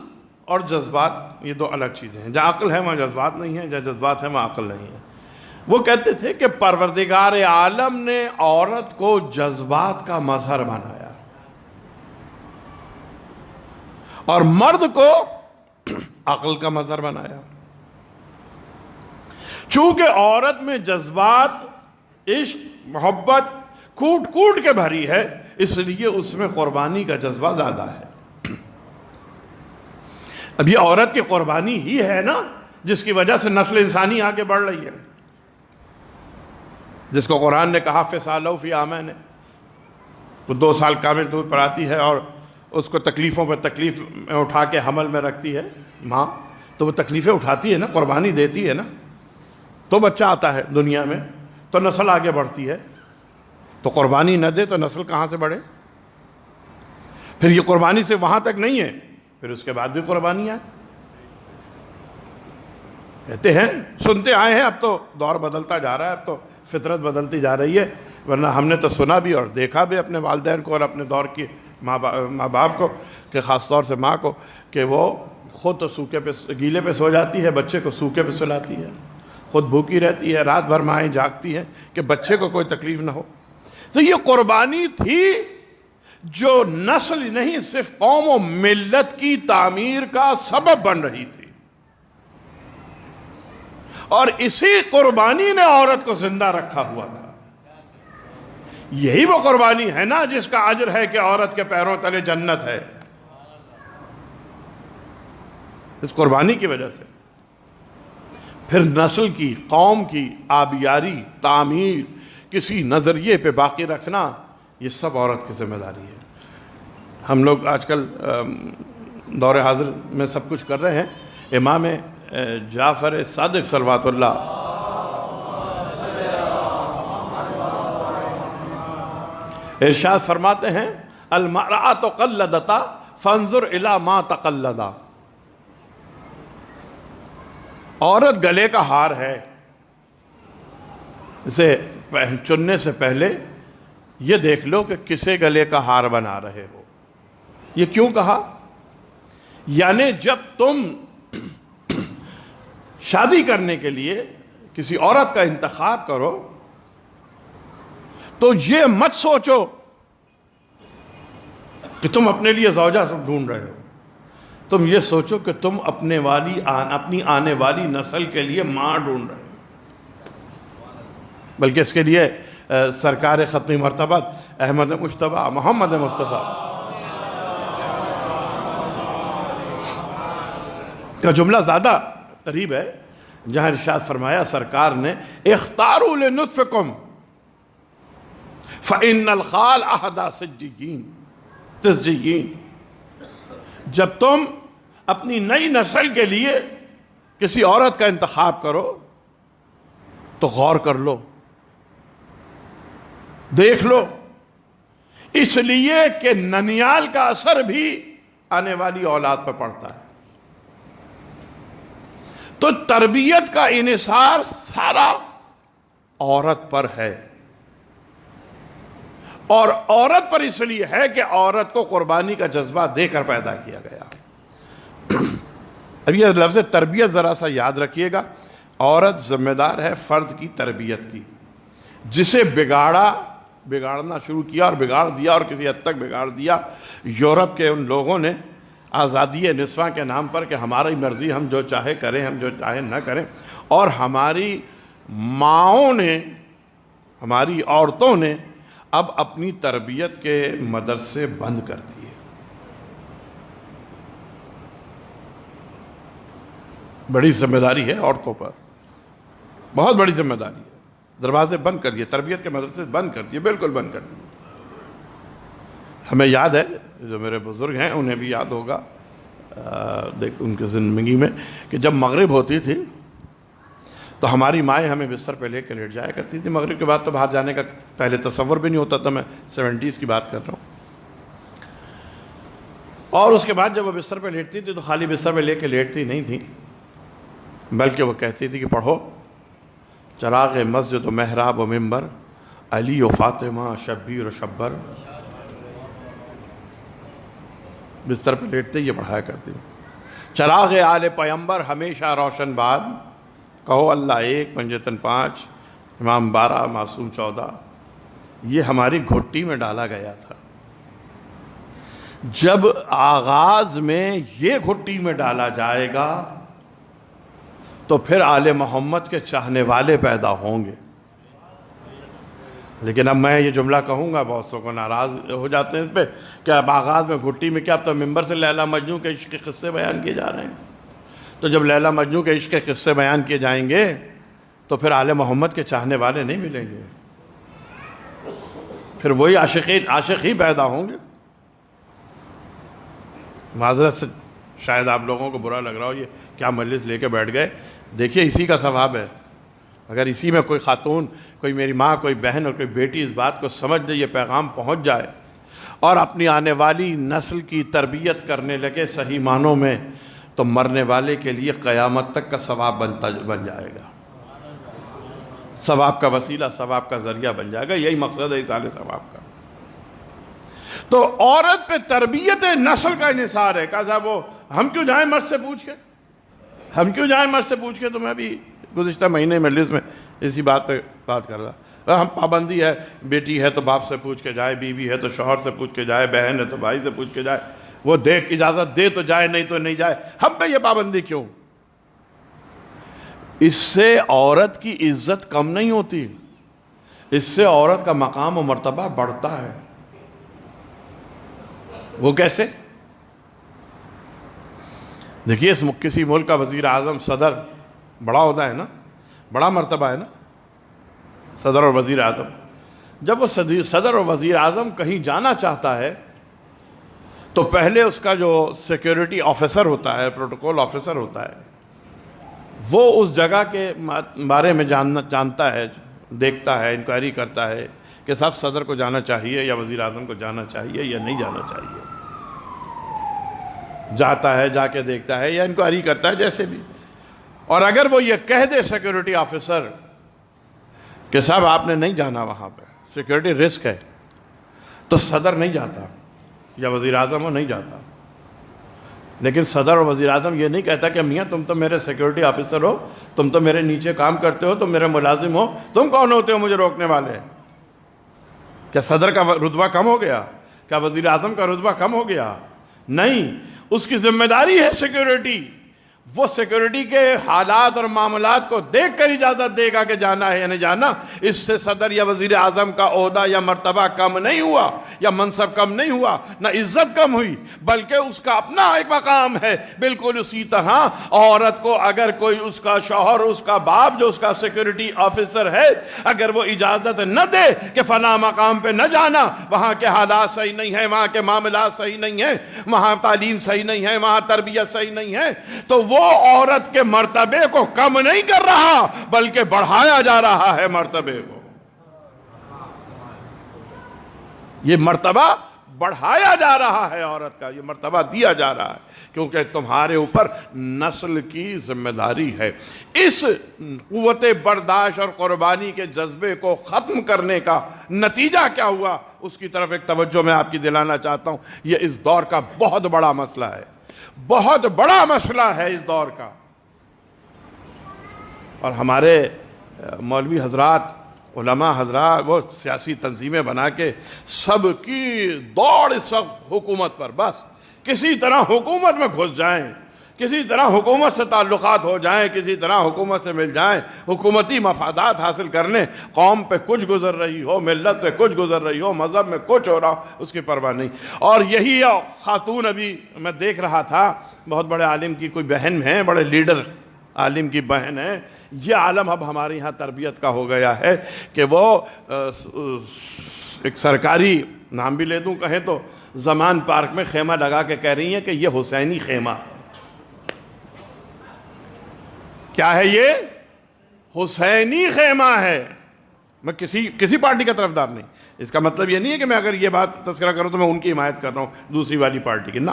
G: اور جذبات یہ دو الگ چیزیں ہیں، جہاں عقل ہے وہاں جذبات نہیں ہے، جہاں جذبات ہے وہاں عقل نہیں ہے۔ وہ کہتے تھے کہ پروردگار عالم نے عورت کو جذبات کا مظہر بنایا اور مرد کو عقل کا مظہر بنایا۔ چونکہ عورت میں جذبات، عشق، محبت کوٹ کوٹ کے بھری ہے، اس لیے اس میں قربانی کا جذبہ زیادہ ہے۔ اب یہ عورت کی قربانی ہی ہے نا جس کی وجہ سے نسل انسانی آگے بڑھ رہی ہے، جس کو قرآن نے کہا فِصَالُهُ فِي عَامَيْنِ، وہ 2 سال کامل دودھ پر آتی ہے اور اس کو تکلیفوں پر تکلیف میں اٹھا کے حمل میں رکھتی ہے ماں، تو وہ تکلیفیں اٹھاتی ہے نا، قربانی دیتی ہے نا، تو بچہ آتا ہے دنیا میں، تو نسل آگے بڑھتی ہے۔ تو قربانی نہ دے تو نسل کہاں سے بڑھے؟ پھر یہ قربانی سے وہاں تک نہیں ہے، پھر اس کے بعد بھی قربانیاں کہتے ہیں، سنتے آئے ہیں، اب تو دور بدلتا جا رہا ہے، اب تو فطرت بدلتی جا رہی ہے، ورنہ ہم نے تو سنا بھی اور دیکھا بھی اپنے والدین کو اور اپنے دور کی ماں باپ کو، کہ خاص طور سے ماں کو، کہ وہ خود تو سوکھے پہ گیلے پہ سو جاتی ہے، بچے کو سوکھے پہ سلاتی ہے، خود بھوکی رہتی ہے، رات بھر مائیں جاگتی ہیں کہ بچے کو کوئی تکلیف نہ ہو۔ تو یہ قربانی تھی جو نسل نہیں صرف قوم و ملت کی تعمیر کا سبب بن رہی تھی، اور اسی قربانی نے عورت کو زندہ رکھا ہوا تھا۔ یہی وہ قربانی ہے نا جس کا اجر ہے کہ عورت کے پیروں تلے جنت ہے، اس قربانی کی وجہ سے۔ پھر نسل کی، قوم کی آبیاری، تعمیر، کسی نظریے پہ باقی رکھنا، یہ سب عورت کی ذمہ داری ہے۔ ہم لوگ آج کل دور حاضر میں سب کچھ کر رہے ہیں۔ امام جعفر صادق صلوات اللہ ارشاد فرماتے ہیں، المرأۃ قلدت فانظر الی ما تقلدا، عورت گلے کا ہار ہے، اسے چننے سے پہلے یہ دیکھ لو کہ کسے گلے کا ہار بنا رہے ہو۔ یہ کیوں کہا؟ یعنی جب تم شادی کرنے کے لیے کسی عورت کا انتخاب کرو تو یہ مت سوچو کہ تم اپنے لیے زوجہ ڈھونڈ رہے ہو، تم یہ سوچو کہ تم اپنی آنے والی نسل کے لیے ماں ڈھونڈ رہے ہو۔ بلکہ اس کے لیے سرکار ختمی مرتبہ احمد مجتبیٰ محمد مصطفیٰ کا جملہ زیادہ قریب ہے، جہاں ارشاد فرمایا سرکار نے، اختاروا لنطفکم فإن الخال احدى تسجیین، جب تم اپنی نئی نسل کے لیے کسی عورت کا انتخاب کرو تو غور کر لو، دیکھ لو، اس لیے کہ ننیال کا اثر بھی آنے والی اولاد پر پڑتا ہے۔ تو تربیت کا انحصار سارا عورت پر ہے، اور عورت پر اس لیے ہے کہ عورت کو قربانی کا جذبہ دے کر پیدا کیا گیا۔ اب یہ لفظ تربیت ذرا سا یاد رکھیے گا، عورت ذمہ دار ہے فرد کی تربیت کی، جسے بگاڑا بگاڑنا شروع کیا اور بگاڑ دیا، اور کسی حد تک بگاڑ دیا۔ یورپ کے ان لوگوں نے آزادی نسواں کے نام پر کہ ہماری مرضی، ہم جو چاہے کریں، ہم جو چاہے نہ کریں، اور ہماری ماؤں نے، ہماری عورتوں نے اب اپنی تربیت کے مدرسے بند کر دیے۔ بڑی ذمہ داری ہے عورتوں پر، بہت بڑی ذمہ داری ہے۔ دروازے بند کر دیے، تربیت کے مدرسے بند کر دیے، بالکل بند کر دیے۔ ہمیں یاد ہے، جو میرے بزرگ ہیں انہیں بھی یاد ہوگا ان کی زندگی میں، کہ جب مغرب ہوتی تھی تو ہماری مائیں ہمیں بستر پہ لے کے لیٹ جایا کرتی تھی۔ مغرب کے بعد تو باہر جانے کا پہلے تصور بھی نہیں ہوتا تھا، میں 70s کی بات کر رہا ہوں۔ اور اس کے بعد جب وہ بستر پہ لیٹتی تھی تو خالی بستر پہ لے کے لیٹتی نہیں تھی، بلکہ وہ کہتی تھی کہ پڑھو چراغ مسجد و محراب و منبر، علی و فاطمہ شبیر و شبر۔ بستر پہ لیٹتے یہ پڑھایا کرتی تھی۔ چراغ آل پیمبر ہمیشہ روشن باد، کہو اللہ ایک، پنجتن 5، امام 12، معصوم 14۔ یہ ہماری گھٹی میں ڈالا گیا تھا۔ جب آغاز میں یہ گھٹی میں ڈالا جائے گا تو پھر آل محمد کے چاہنے والے پیدا ہوں گے۔ لیکن اب میں یہ جملہ کہوں گا، بہت سو کو ناراض ہو جاتے ہیں اس پہ کہ اب آغاز میں گھٹی میں کیا، اب تو ممبر سے لیلا مجنوں کے عشق کے قصے بیان کیے جا رہے ہیں۔ تو جب لیلا مجنوں کے عشق کے قصے بیان کیے جائیں گے تو پھر آل محمد کے چاہنے والے نہیں ملیں گے، پھر وہی عاشق ہی پیدا ہوں گے۔ معذرت سے شاید آپ لوگوں کو برا لگ رہا ہو، یہ کیا مجلس لے کے بیٹھ گئے۔ دیکھیے اسی کا ثواب ہے، اگر اسی میں کوئی خاتون، کوئی میری ماں، کوئی بہن اور کوئی بیٹی اس بات کو سمجھ لے، یہ پیغام پہنچ جائے اور اپنی آنے والی نسل کی تربیت کرنے لگے صحیح معنوں میں، تو مرنے والے کے لیے قیامت تک کا ثواب بن جائے گا، ثواب کا وسیلہ، ثواب کا ذریعہ بن جائے گا۔ یہی مقصد ہے ایصال ثواب کا۔ تو عورت پہ تربیت نسل کا انحصار ہے۔ کہا صاحب وہ ہم کیوں جائیں مرد سے پوچھ کے، ہم کیوں جائیں مرد سے پوچھ کے؟ تو میں بھی گزشتہ مہینے مجلس میں اسی بات پہ بات کر رہا، ہم پابندی ہے، بیٹی ہے تو باپ سے پوچھ کے جائے، بیوی ہے تو شوہر سے پوچھ کے جائے، بہن ہے تو بھائی سے پوچھ کے جائے، وہ اجازت دے تو جائے، نہیں تو نہیں جائے، ہم پہ یہ پابندی کیوں؟ اس سے عورت کی عزت کم نہیں ہوتی، اس سے عورت کا مقام و مرتبہ بڑھتا ہے۔ وہ کیسے؟ دیکھیے کسی ملک کا وزیر اعظم، صدر، بڑا عہدہ ہے نا، بڑا مرتبہ ہے نا صدر اور وزیر اعظم۔ جب وہ صدر اور وزیر اعظم کہیں جانا چاہتا ہے تو پہلے اس کا جو سیکیورٹی آفیسر ہوتا ہے، پروٹوکول آفیسر ہوتا ہے، وہ اس جگہ کے بارے میں جانتا ہے، دیکھتا ہے، انکوائری کرتا ہے کہ صاحب صدر کو جانا چاہیے یا وزیر اعظم کو جانا چاہیے یا نہیں جانا چاہیے۔ جاتا ہے، جا کے دیکھتا ہے یا انکوائری کرتا ہے، جیسے بھی۔ اور اگر وہ یہ کہہ دے سیکیورٹی آفیسر کہ صاحب آپ نے نہیں جانا وہاں پہ، سیکیورٹی رسک ہے، تو صدر نہیں جاتا یا وزیر اعظم وہ نہیں جاتا۔ لیکن صدر اور وزیر اعظم یہ نہیں کہتا کہ میاں تم تو میرے سیکیورٹی آفیسر ہو، تم تو میرے نیچے کام کرتے ہو، تم میرے ملازم ہو، تم کون ہوتے ہو مجھے روکنے والے؟ کیا صدر کا رتبہ کم ہو گیا؟ کیا وزیر اعظم کا رتبہ کم ہو گیا؟ نہیں، اس کی ذمہ داری ہے سیکیورٹی۔ وہ سیکیورٹی کے حالات اور معاملات کو دیکھ کر اجازت دے گا کہ جانا ہے یا نہیں جانا۔ اس سے صدر یا وزیر اعظم کا عہدہ یا مرتبہ کم نہیں ہوا، یا منصب کم نہیں ہوا، نہ عزت کم ہوئی، بلکہ اس کا اپنا ایک مقام ہے۔ بالکل اسی طرح عورت کو اگر کوئی اس کا شوہر، اس کا باپ جو اس کا سیکیورٹی آفیسر ہے، اگر وہ اجازت نہ دے کہ فلاں مقام پہ نہ جانا، وہاں کے حالات صحیح نہیں ہیں، وہاں کے معاملات صحیح نہیں ہیں، وہاں تعلیم صحیح نہیں ہے، وہاں تربیت صحیح نہیں ہے، تو وہ عورت کے مرتبے کو کم نہیں کر رہا بلکہ بڑھایا جا رہا ہے مرتبے کو۔ یہ مرتبہ بڑھایا جا رہا ہے، عورت کا یہ مرتبہ دیا جا رہا ہے، کیونکہ تمہارے اوپر نسل کی ذمہ داری ہے۔ اس قوت برداشت اور قربانی کے جذبے کو ختم کرنے کا نتیجہ کیا ہوا، اس کی طرف ایک توجہ میں آپ کی دلانا چاہتا ہوں۔ یہ اس دور کا بہت بڑا مسئلہ ہے، بہت بڑا مسئلہ ہے اس دور کا۔ اور ہمارے مولوی حضرات علماء حضرات وہ سیاسی تنظیمیں بنا کے سب کی دوڑ اس وقت حکومت پر، بس کسی طرح حکومت میں گھس جائیں، کسی طرح حکومت سے تعلقات ہو جائیں، کسی طرح حکومت سے مل جائیں، حکومتی مفادات حاصل کر لیں، قوم پہ کچھ گزر رہی ہو، ملت پہ کچھ گزر رہی ہو، مذہب میں کچھ ہو رہا ہو، اس کی پرواہ نہیں۔ اور یہی خاتون، ابھی میں دیکھ رہا تھا، بہت بڑے عالم کی کوئی بہن ہیں، بڑے لیڈر عالم کی بہن ہے، یہ عالم اب ہمارے یہاں تربیت کا ہو گیا ہے کہ وہ ایک سرکاری نام بھی لے دوں کہیں تو زمان پارک میں خیمہ لگا کے کہہ رہی ہیں کہ یہ حسینی خیمہ ہے۔ کیا ہے یہ؟ حسینی خیمہ ہے۔ میں کسی پارٹی کا طرفدار نہیں، اس کا مطلب یہ نہیں ہے کہ میں اگر یہ بات تذکرہ کروں تو میں ان کی حمایت کر رہا ہوں دوسری والی پارٹی کی، نہ،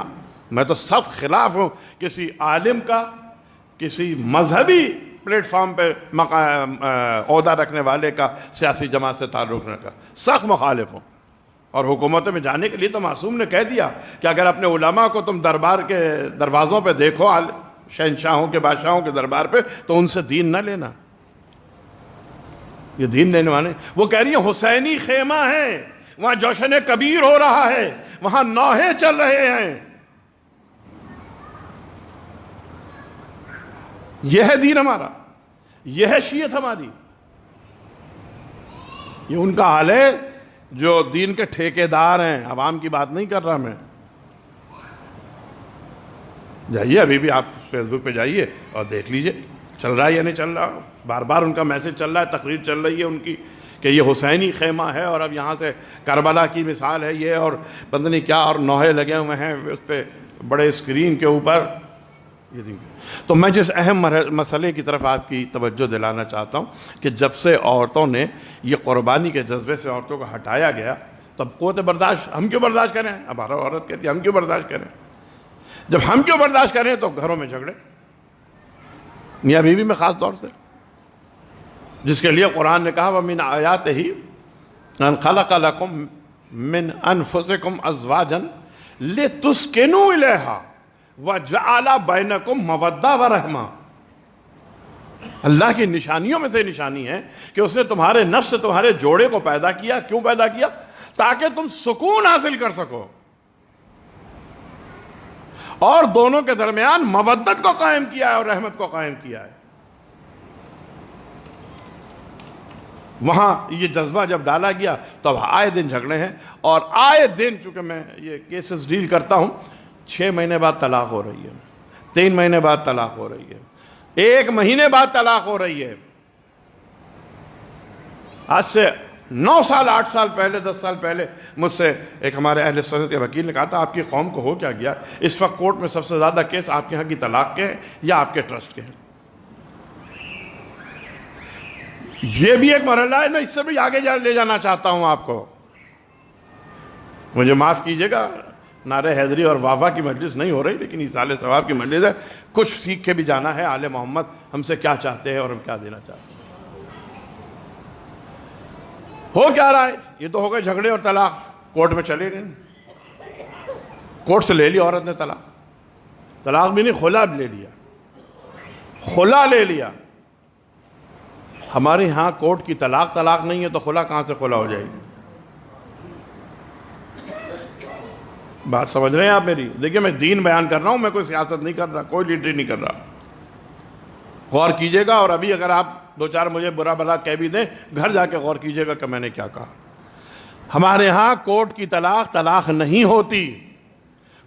G: میں تو سخت خلاف ہوں کسی عالم کا، کسی مذہبی پلیٹ فارم پہ عہدہ رکھنے والے کا سیاسی جماعت سے تعلق رکھنے کا، سخت مخالف ہوں۔ اور حکومتوں میں جانے کے لیے تو معصوم نے کہہ دیا کہ اگر اپنے علماء کو تم دربار کے دروازوں پہ دیکھو، شہنشاہوں کے بادشاہوں کے دربار پہ، تو ان سے دین نہ لینا، یہ دین لینے والے۔ وہ کہہ رہی ہیں حسینی خیمہ ہے، وہاں جوشن کبیر ہو رہا ہے، وہاں نوحے چل رہے ہیں، یہ ہے دین ہمارا، یہ ہے شیعت ہماری۔ یہ ان کا حال ہے جو دین کے ٹھیکیدار ہیں، عوام کی بات نہیں کر رہا میں۔ جائیے، ابھی بھی آپ فیس بک پہ جائیے اور دیکھ لیجئے چل رہا ہے یا نہیں چل رہا، بار بار ان کا میسج چل رہا ہے، تقریر چل رہی ہے ان کی کہ یہ حسینی خیمہ ہے، اور اب یہاں سے کربلا کی مثال ہے یہ، اور پتہ نہیں کیا، اور نوحے لگے ہوئے ہیں اس پہ بڑے اسکرین کے اوپر۔ تو میں جس اہم مسئلے کی طرف آپ کی توجہ دلانا چاہتا ہوں کہ جب سے عورتوں نے یہ قربانی کے جذبے سے عورتوں کو ہٹایا گیا، تو اب قوت برداشت ہم کیوں برداشت کریں؟ اب ہر عورت کہتی ہے ہم کیوں برداشت کریں؟ جب ہم کیوں برداشت کریں تو گھروں میں جھگڑے، میاں بیوی میں خاص طور سے، جس کے لیے قرآن نے کہا وَمِنْ آیَاتِهِ أَنْ خَلَقَ لَكُم مِّنْ أَنفُسِكُمْ أَزْوَاجًا لِتُسْكِنُوا إِلَيْهَا وَجَعَلَ بَيْنَكُمْ مَوَدَّةً وَرَحْمَةً۔ اللہ کی نشانیوں میں سے نشانی ہے کہ اس نے تمہارے نفس سے تمہارے جوڑے کو پیدا کیا۔ کیوں پیدا کیا؟ تاکہ تم سکون حاصل کر سکو، اور دونوں کے درمیان مودت کو قائم کیا ہے اور رحمت کو قائم کیا ہے۔ وہاں یہ جذبہ جب ڈالا گیا تو اب آئے دن جھگڑے ہیں، اور آئے دن، چونکہ میں یہ کیسز ڈیل کرتا ہوں، 6 مہینے بعد طلاق ہو رہی ہے، 3 مہینے بعد طلاق ہو رہی ہے، 1 مہینے بعد طلاق ہو رہی ہے۔ آج سے 9 سال 8 سال پہلے 10 سال پہلے مجھ سے ایک ہمارے اہل سنت کے وکیل نے کہا تھا آپ کی قوم کو ہو کیا گیا، اس وقت کورٹ میں سب سے زیادہ کیس آپ کے ہاں کی طلاق کے ہیں یا آپ کے ٹرسٹ کے ہیں؟ یہ بھی ایک مرحلہ ہے، میں اس سے بھی آگے لے جانا چاہتا ہوں آپ کو۔ مجھے معاف کیجئے گا، نعرہ حیدری اور واہ کی مجلس نہیں ہو رہی، لیکن ایصال ثواب کی مجلس ہے، کچھ سیکھ کے بھی جانا ہے آل محمد ہم سے کیا چاہتے ہیں اور ہم کیا دینا چاہتے ہیں۔ ہو کیا رہا ہے؟ یہ تو ہو گئے جھگڑے اور طلاق، کورٹ میں چلے گئے، کورٹ سے لے لی عورت نے طلاق بھی نہیں، خلا لے لیا، خلا لے لیا۔ ہمارے ہاں کورٹ کی طلاق نہیں ہے تو خلا کہاں سے خلا ہو جائے گی؟ بات سمجھ رہے ہیں آپ میری؟ دیکھیں میں دین بیان کر رہا ہوں، میں کوئی سیاست نہیں کر رہا، کوئی لیڈری نہیں کر رہا، غور کیجئے گا، اور ابھی اگر آپ 2-4 مجھے برا بھلا کہہ بھی دیں، گھر جا کے غور کیجئے گا کہ میں نے کیا کہا۔ ہمارے ہاں کورٹ کی طلاق نہیں ہوتی۔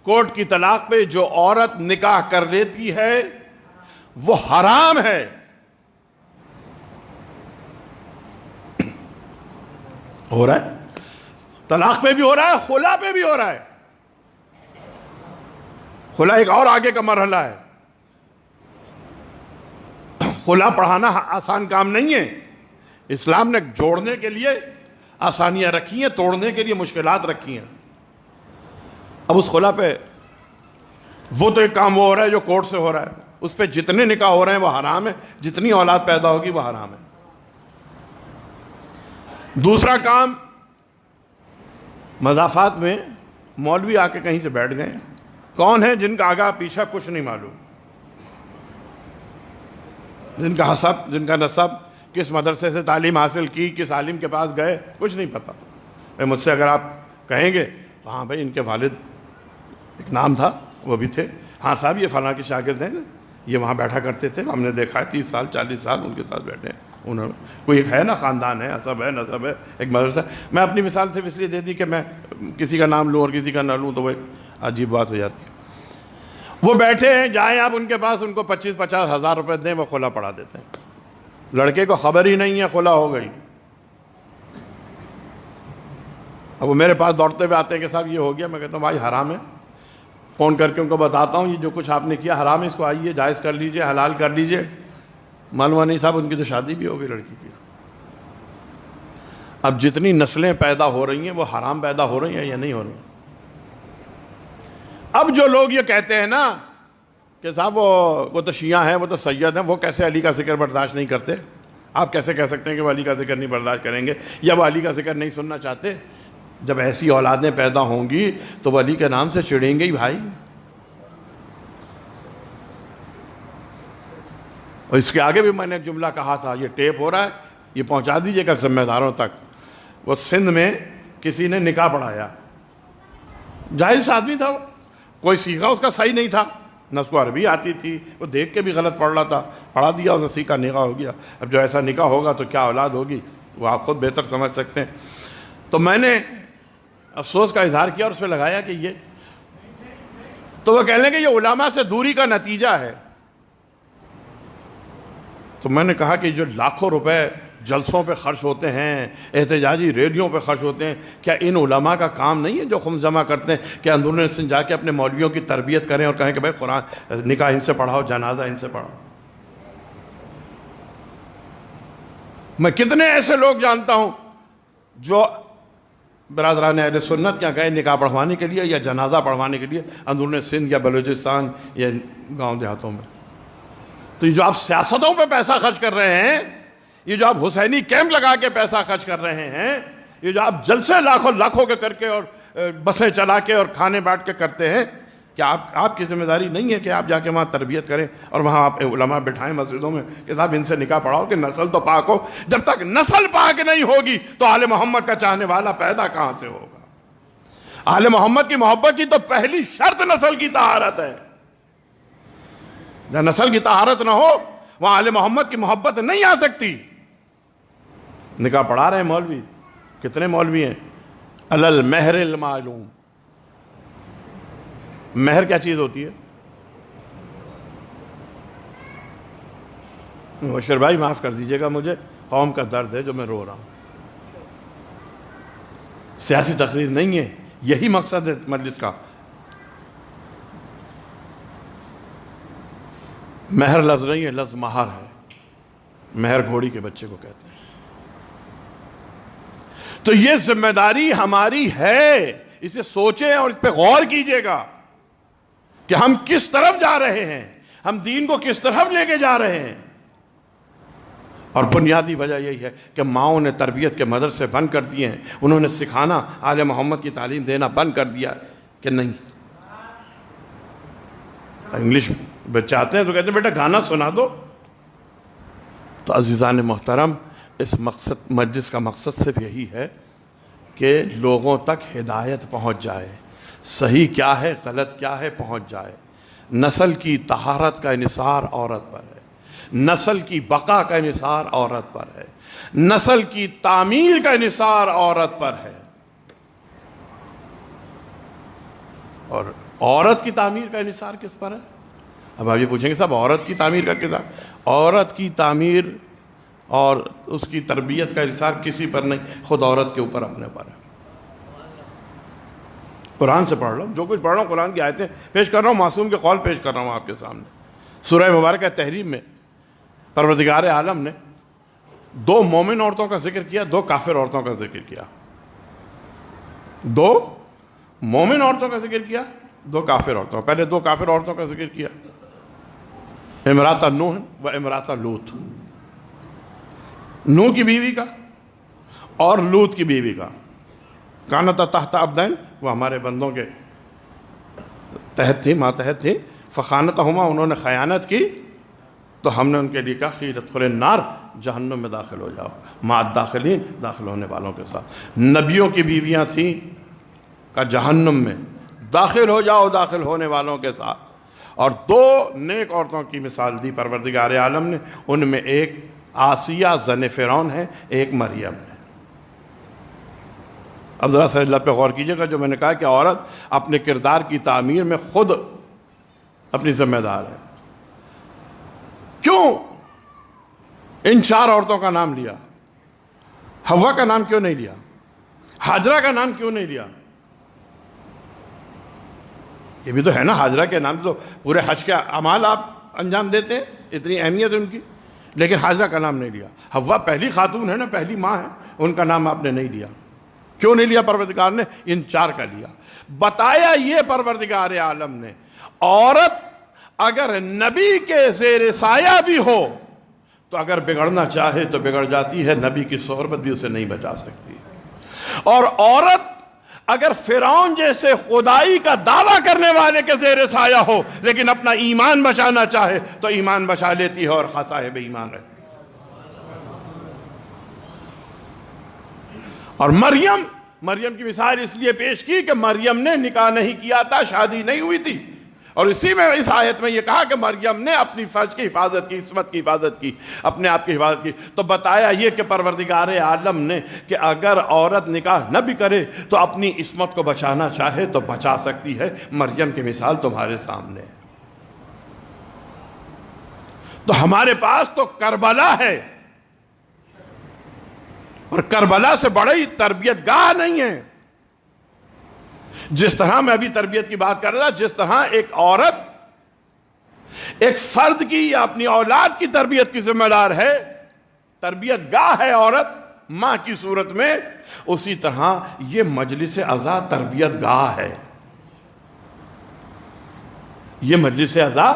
G: کورٹ کی طلاق پہ جو عورت نکاح کر لیتی ہے وہ حرام ہے۔ ہو رہا ہے، طلاق پہ بھی ہو رہا ہے، خلا پہ بھی ہو رہا ہے۔ خلا ایک اور آگے کا مرحلہ ہے۔ خلا پڑھانا آسان کام نہیں ہے، اسلام نے جوڑنے کے لیے آسانیاں رکھی ہیں، توڑنے کے لیے مشکلات رکھی ہیں۔ اب اس خلا پہ وہ تو ایک کام وہ ہو رہا ہے جو کورٹ سے ہو رہا ہے، اس پہ جتنے نکاح ہو رہے ہیں وہ حرام ہے، جتنی اولاد پیدا ہوگی وہ حرام ہے۔ دوسرا کام، مضافات میں مولوی آ کے کہیں سے بیٹھ گئے، کون ہیں جن کا آگا پیچھا کچھ نہیں معلوم، جن کا حسب، جن کا نسب، کس مدرسے سے تعلیم حاصل کی, کس عالم کے پاس گئے, کچھ نہیں پتہ. مجھ سے اگر آپ کہیں گے تو ہاں بھائی ان کے والد ایک نام تھا, وہ بھی تھے, ہاں صاحب یہ فلاں کے شاگرد ہیں, یہ وہاں بیٹھا کرتے تھے, ہم نے دیکھا ہے 30 سال 40 سال ان کے ساتھ بیٹھے ہیں. انہوں کوئی ایک ہے نا, خاندان ہے, حسب ہے, نسب ہے, ایک مدرسہ. میں اپنی مثال صرف اس لیے دے دی کہ میں کسی کا نام لوں اور کسی کا نہ لوں تو وہ ایک عجیب بات ہو جاتی ہے. وہ بیٹھے ہیں, جائیں آپ ان کے پاس, ان کو 25-50 ہزار روپے دیں, وہ خلا پڑھا دیتے ہیں. لڑکے کو خبر ہی نہیں ہے خلا ہو گئی. اب وہ میرے پاس دوڑتے ہوئے آتے ہیں کہ صاحب یہ ہو گیا. میں کہتا ہوں بھائی حرام ہے. فون کر کے ان کو بتاتا ہوں یہ جو کچھ آپ نے کیا حرام ہے, اس کو آئیے جائز کر لیجئے, حلال کر لیجئے. معلوم نہیں صاحب ان کی تو شادی بھی ہو گئی لڑکی کی. اب جتنی نسلیں پیدا ہو رہی ہیں وہ حرام پیدا ہو رہی ہیں یا نہیں ہو رہی ہیں؟ اب جو لوگ یہ کہتے ہیں نا کہ صاحب وہ تو شیعہ ہیں, وہ تو سید ہیں, وہ کیسے علی کا ذکر برداشت نہیں کرتے؟ آپ کیسے کہہ سکتے ہیں کہ وہ علی کا ذکر نہیں برداشت کریں گے یا وہ علی کا ذکر نہیں سننا چاہتے؟ جب ایسی اولادیں پیدا ہوں گی تو وہ علی کے نام سے چڑھیں گے ہی بھائی. اور اس کے آگے بھی میں نے ایک جملہ کہا تھا, یہ ٹیپ ہو رہا ہے, یہ پہنچا دیجئے گا ذمہ داروں تک. وہ سندھ میں کسی نے نکاح پڑھایا, جاہل آدمی تھا, وہ کوئی سیکھا اس کا صحیح نہیں تھا, نہ اس کو عربی آتی تھی, وہ دیکھ کے بھی غلط پڑھ رہا تھا, پڑھا دیا, اسے سیکھا, نکاح ہو گیا. اب جو ایسا نکاح ہوگا تو کیا اولاد ہوگی وہ آپ خود بہتر سمجھ سکتے ہیں. تو میں نے افسوس کا اظہار کیا اور اس پہ لگایا کہ یہ تو وہ کہنے کہ یہ علماء سے دوری کا نتیجہ ہے. تو میں نے کہا کہ جو لاکھوں روپے جلسوں پہ خرچ ہوتے ہیں, احتجاجی ریلیوں پہ خرچ ہوتے ہیں, کیا ان علماء کا کام نہیں ہے جو خم جمع کرتے ہیں کہ اندرون سندھ جا کے اپنے مولویوں کی تربیت کریں اور کہیں کہ بھائی قرآن نکاح ان سے پڑھاؤ, جنازہ ان سے پڑھاؤ؟ میں کتنے ایسے لوگ جانتا ہوں جو برادران اہل سنت کیا گئے نکاح پڑھوانے کے لیے یا جنازہ پڑھوانے کے لیے اندرون سندھ یا بلوچستان یا گاؤں دیہاتوں میں. تو یہ جو آپ سیاستوں پہ پیسہ خرچ کر رہے ہیں, یہ جو آپ حسینی کیمپ لگا کے پیسہ خرچ کر رہے ہیں, یہ جو آپ جلسے لاکھوں کے کر کے اور بسیں چلا کے اور کھانے بانٹ کے کرتے ہیں, کیا آپ کی ذمہ داری نہیں ہے کہ آپ جا کے وہاں تربیت کریں اور وہاں آپ علماء بٹھائیں مسجدوں میں کہ صاحب ان سے نکاح پڑھاؤ کہ نسل تو پاک ہو؟ جب تک نسل پاک نہیں ہوگی تو آل محمد کا چاہنے والا پیدا کہاں سے ہوگا؟ آل محمد کی محبت کی تو پہلی شرط نسل کی طہارت ہے. جہاں نسل کی طہارت نہ ہو وہاں آل محمد کی محبت نہیں آ سکتی. نکاح پڑھا رہے ہیں مولوی, کتنے مولوی ہیں؟ علل مہر المعلوم. مہر کیا چیز ہوتی ہے؟ مبشر بھائی معاف کر دیجئے گا, مجھے قوم کا درد ہے جو میں رو رہا ہوں. سیاسی تقریر نہیں ہے, یہی مقصد ہے مجلس کا. مہر لفظ نہیں ہے, لفظ مہر ہے. مہر گھوڑی کے بچے کو کہتے ہیں. تو یہ ذمہ داری ہماری ہے, اسے سوچیں اور اس پہ غور کیجئے گا کہ ہم کس طرف جا رہے ہیں, ہم دین کو کس طرف لے کے جا رہے ہیں. اور بنیادی وجہ یہی ہے کہ ماؤں نے تربیت کے مدرسے بند کر دیے ہیں, انہوں نے سکھانا آل محمد کی تعلیم دینا بند کر دیا کہ نہیں. انگلش بچے آتے ہیں تو کہتے ہیں بیٹا گانا سنا دو. تو عزیزان محترم, اس مجلس کا مقصد صرف یہی ہے کہ لوگوں تک ہدایت پہنچ جائے, صحیح کیا ہے غلط کیا ہے پہنچ جائے. نسل کی طہارت کا انحصار عورت پر ہے, نسل کی بقا کا انحصار عورت پر ہے, نسل کی تعمیر کا انحصار عورت پر ہے. اور عورت کی تعمیر کا انحصار کس پر ہے؟ اب آپ یہ پوچھیں گے صاحب عورت کی تعمیر کا کس پر؟ عورت کی تعمیر اور اس کی تربیت کا انحصار کسی پر نہیں, خود عورت کے اوپر اپنے پر ہے. قرآن سے پڑھ رہا ہوں, جو کچھ پڑھ رہا ہوں قرآن کی آیتیں پیش کر رہا ہوں, معصوم کے قول پیش کر رہا ہوں آپ کے سامنے. سورہ مبارکہ تحریم میں پروردگار عالم نے 2 مومن عورتوں کا ذکر کیا, 2 کافر عورتوں کا ذکر کیا. 2 مومن عورتوں کا ذکر کیا, 2 کافر عورتوں. پہلے 2 کافر عورتوں کا ذکر کیا, امرات نوح و امرات لوط. نوح کی بیوی کا اور لوط کی بیوی کا. کانتا تحت عبدین, وہ ہمارے بندوں کے تحت تھی, ماتحت تھی. فخانتہما, انہوں نے خیانت کی تو ہم نے ان کے لیے کہا خیرت خل النار, جہنم میں داخل ہو جاؤ، مع الداخلین، داخل ہونے والوں کے ساتھ۔ نبیوں کی بیویاں تھیں کہ جہنم میں داخل ہو جاؤ داخل ہونے والوں کے ساتھ۔ اور دو نیک عورتوں کی مثال دی پروردگار عالم نے، ان میں ایک آسیہ زن فرعون ہے، ایک مریم ہے۔ اب ذرا سا اللہ پہ غور کیجئے گا، جو میں نے کہا کہ عورت اپنے کردار کی تعمیر میں خود اپنی ذمہ دار ہے۔ کیوں ان چار عورتوں کا نام لیا؟ حوا کا نام کیوں نہیں لیا؟ ہاجرہ کا نام کیوں نہیں لیا؟ یہ بھی تو ہے نا، ہاجرہ کے نام تو پورے حج کے اعمال آپ انجام دیتے ہیں، اتنی اہمیت ہے ان کی، لیکن ہاجرہ کا نام نہیں لیا۔ حوا پہلی خاتون ہے نا، پہلی ماں ہے، ان کا نام آپ نے نہیں لیا۔ کیوں نہیں لیا پروردگار نے؟ ان چار کا لیا۔ بتایا یہ پروردگار عالم نے، عورت اگر نبی کے زیر سایہ بھی ہو تو اگر بگڑنا چاہے تو بگڑ جاتی ہے، نبی کی صحبت بھی اسے نہیں بچا سکتی۔ اور عورت اگر فرعون جیسے خدائی کا دعویٰ کرنے والے کے زیر سایہ ہو لیکن اپنا ایمان بچانا چاہے تو ایمان بچا لیتی ہے اور صاحب ایمان رہتی ہے۔ اور مریم کی مثال اس لیے پیش کی کہ مریم نے نکاح نہیں کیا تھا، شادی نہیں ہوئی تھی، اور اسی میں اس آیت میں یہ کہا کہ مریم نے اپنی فرج کی حفاظت کی، عصمت کی حفاظت کی، اپنے آپ کی حفاظت کی۔ تو بتایا یہ کہ پروردگار عالم نے کہ اگر عورت نکاح نہ بھی کرے تو اپنی عصمت کو بچانا چاہے تو بچا سکتی ہے۔ مریم کی مثال تمہارے سامنے ہے۔ تو ہمارے پاس تو کربلا ہے، اور کربلا سے بڑی تربیت گاہ نہیں ہے۔ جس طرح میں ابھی تربیت کی بات کر رہا تھا، جس طرح ایک عورت ایک فرد کی یا اپنی اولاد کی تربیت کی ذمہ دار ہے، تربیت گاہ ہے عورت ماں کی صورت میں، اسی طرح یہ مجلس عزا تربیت گاہ ہے۔ یہ مجلس عزا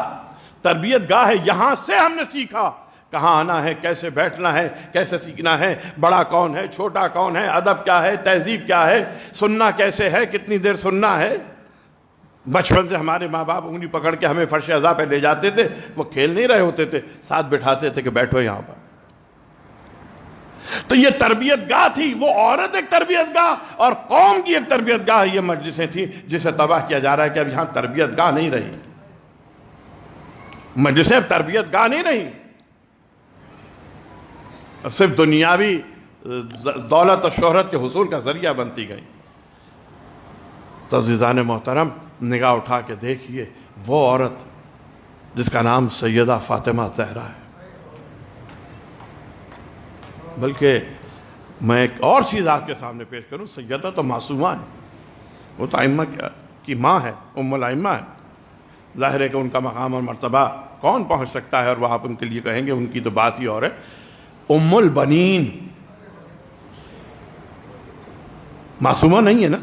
G: تربیت گاہ ہے، یہاں سے ہم نے سیکھا کہاں آنا ہے، کیسے بیٹھنا ہے، کیسے سیکھنا ہے، بڑا کون ہے، چھوٹا کون ہے، ادب کیا ہے، تہذیب کیا ہے، سننا کیسے ہے، کتنی دیر سننا ہے۔ بچپن سے ہمارے ماں باپ انگلی پکڑ کے ہمیں فرش عزا پہ لے جاتے تھے، وہ کھیل نہیں رہے ہوتے تھے، ساتھ بٹھاتے تھے کہ بیٹھو یہاں پر۔ تو یہ تربیت گاہ تھی، وہ عورت ایک تربیت گاہ اور قوم کی ایک تربیت گاہ یہ مجلسیں تھیں، جسے تباہ کیا جا رہا ہے کہ اب یہاں تربیت گاہ نہیں رہی، مجلسیں اب تربیت گاہ نہیں رہی، صرف دنیاوی دولت اور شہرت کے حصول کا ذریعہ بنتی گئی۔ تو عزیزان محترم، نگاہ اٹھا کے دیکھیے وہ عورت جس کا نام سیدہ فاطمہ زہرا ہے۔ بلکہ میں ایک اور چیز آپ کے سامنے پیش کروں، سیدہ تو معصومہ ہے، وہ تو ائمہ کی ماں ہے، ام الائمہ ہے، ظاہر ہے کہ ان کا مقام اور مرتبہ کون پہنچ سکتا ہے، اور وہ آپ ان کے لیے کہیں گے، ان کی تو بات ہی اور ہے۔ ام البنین معصومہ نہیں ہے نا،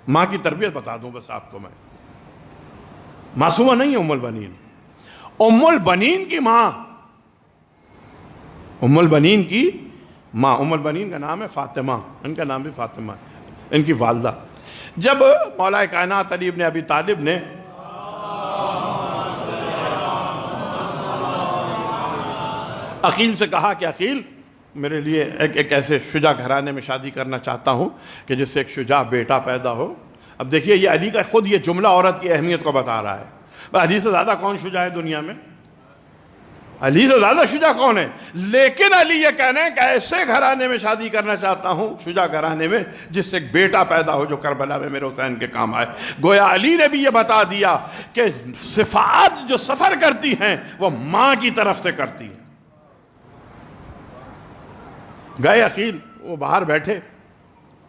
G: ماں کی تربیت بتا دوں بس آپ کو میں، معصومہ نہیں ہے ام البنین۔ ام البنین کی ماں، ام البنین کی ماں، ام البنین کا نام ہے فاطمہ، ان کا نام بھی فاطمہ ہے، ان کی والدہ۔ جب مولا کائنات علی بن ابی طالب نے عقیل سے کہا کہ عقیل، میرے لیے ایک ایسے شجاع گھرانے میں شادی کرنا چاہتا ہوں کہ جس سے ایک شجاع بیٹا پیدا ہو۔ اب دیکھیے یہ علی کا خود یہ جملہ عورت کی اہمیت کو بتا رہا ہے۔ علی سے زیادہ کون شجاع ہے دنیا میں؟ علی سے زیادہ شجاع کون ہے؟ لیکن علی یہ کہنا ہے کہ ایسے گھرانے میں شادی کرنا چاہتا ہوں، شجاع گھرانے میں، جس سے ایک بیٹا پیدا ہو جو کربلا میں میرے حسین کے کام آئے۔ گویا علی نے بھی یہ بتا دیا کہ صفات جو سفر کرتی ہیں وہ ماں کی طرف سے کرتی ہیں۔ گئے عقیل، وہ باہر بیٹھے،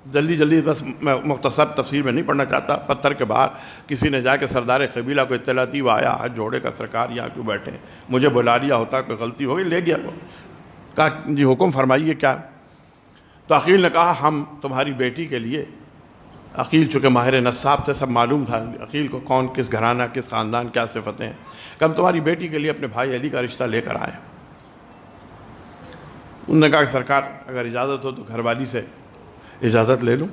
G: جلدی بس میں مختصر تفسیر میں نہیں پڑھنا چاہتا، پتھر کے باہر کسی نے جا کے سردار قبیلہ کو اطلاع دی، وہ آیا، ہاتھ جوڑے کا سرکار یہاں کیوں بیٹھے ہیں، مجھے بلا لیا ہوتا، کوئی غلطی ہو گئی، لے گیا وہ۔ کہا جی حکم فرمائیے کیا؟ تو عقیل نے کہا ہم تمہاری بیٹی کے لیے، عقیل چونکہ ماہر نصاب تھے، سب معلوم تھا عقیل کو کون کس گھرانہ کس خاندان کیا صفتیں ہیں، کہ ہم تمہاری بیٹی کے لیے اپنے بھائی علی کا رشتہ لے کر آئے۔ انہوں نے کہا کہ سرکار اگر اجازت ہو تو گھر والی سے اجازت لے لوں۔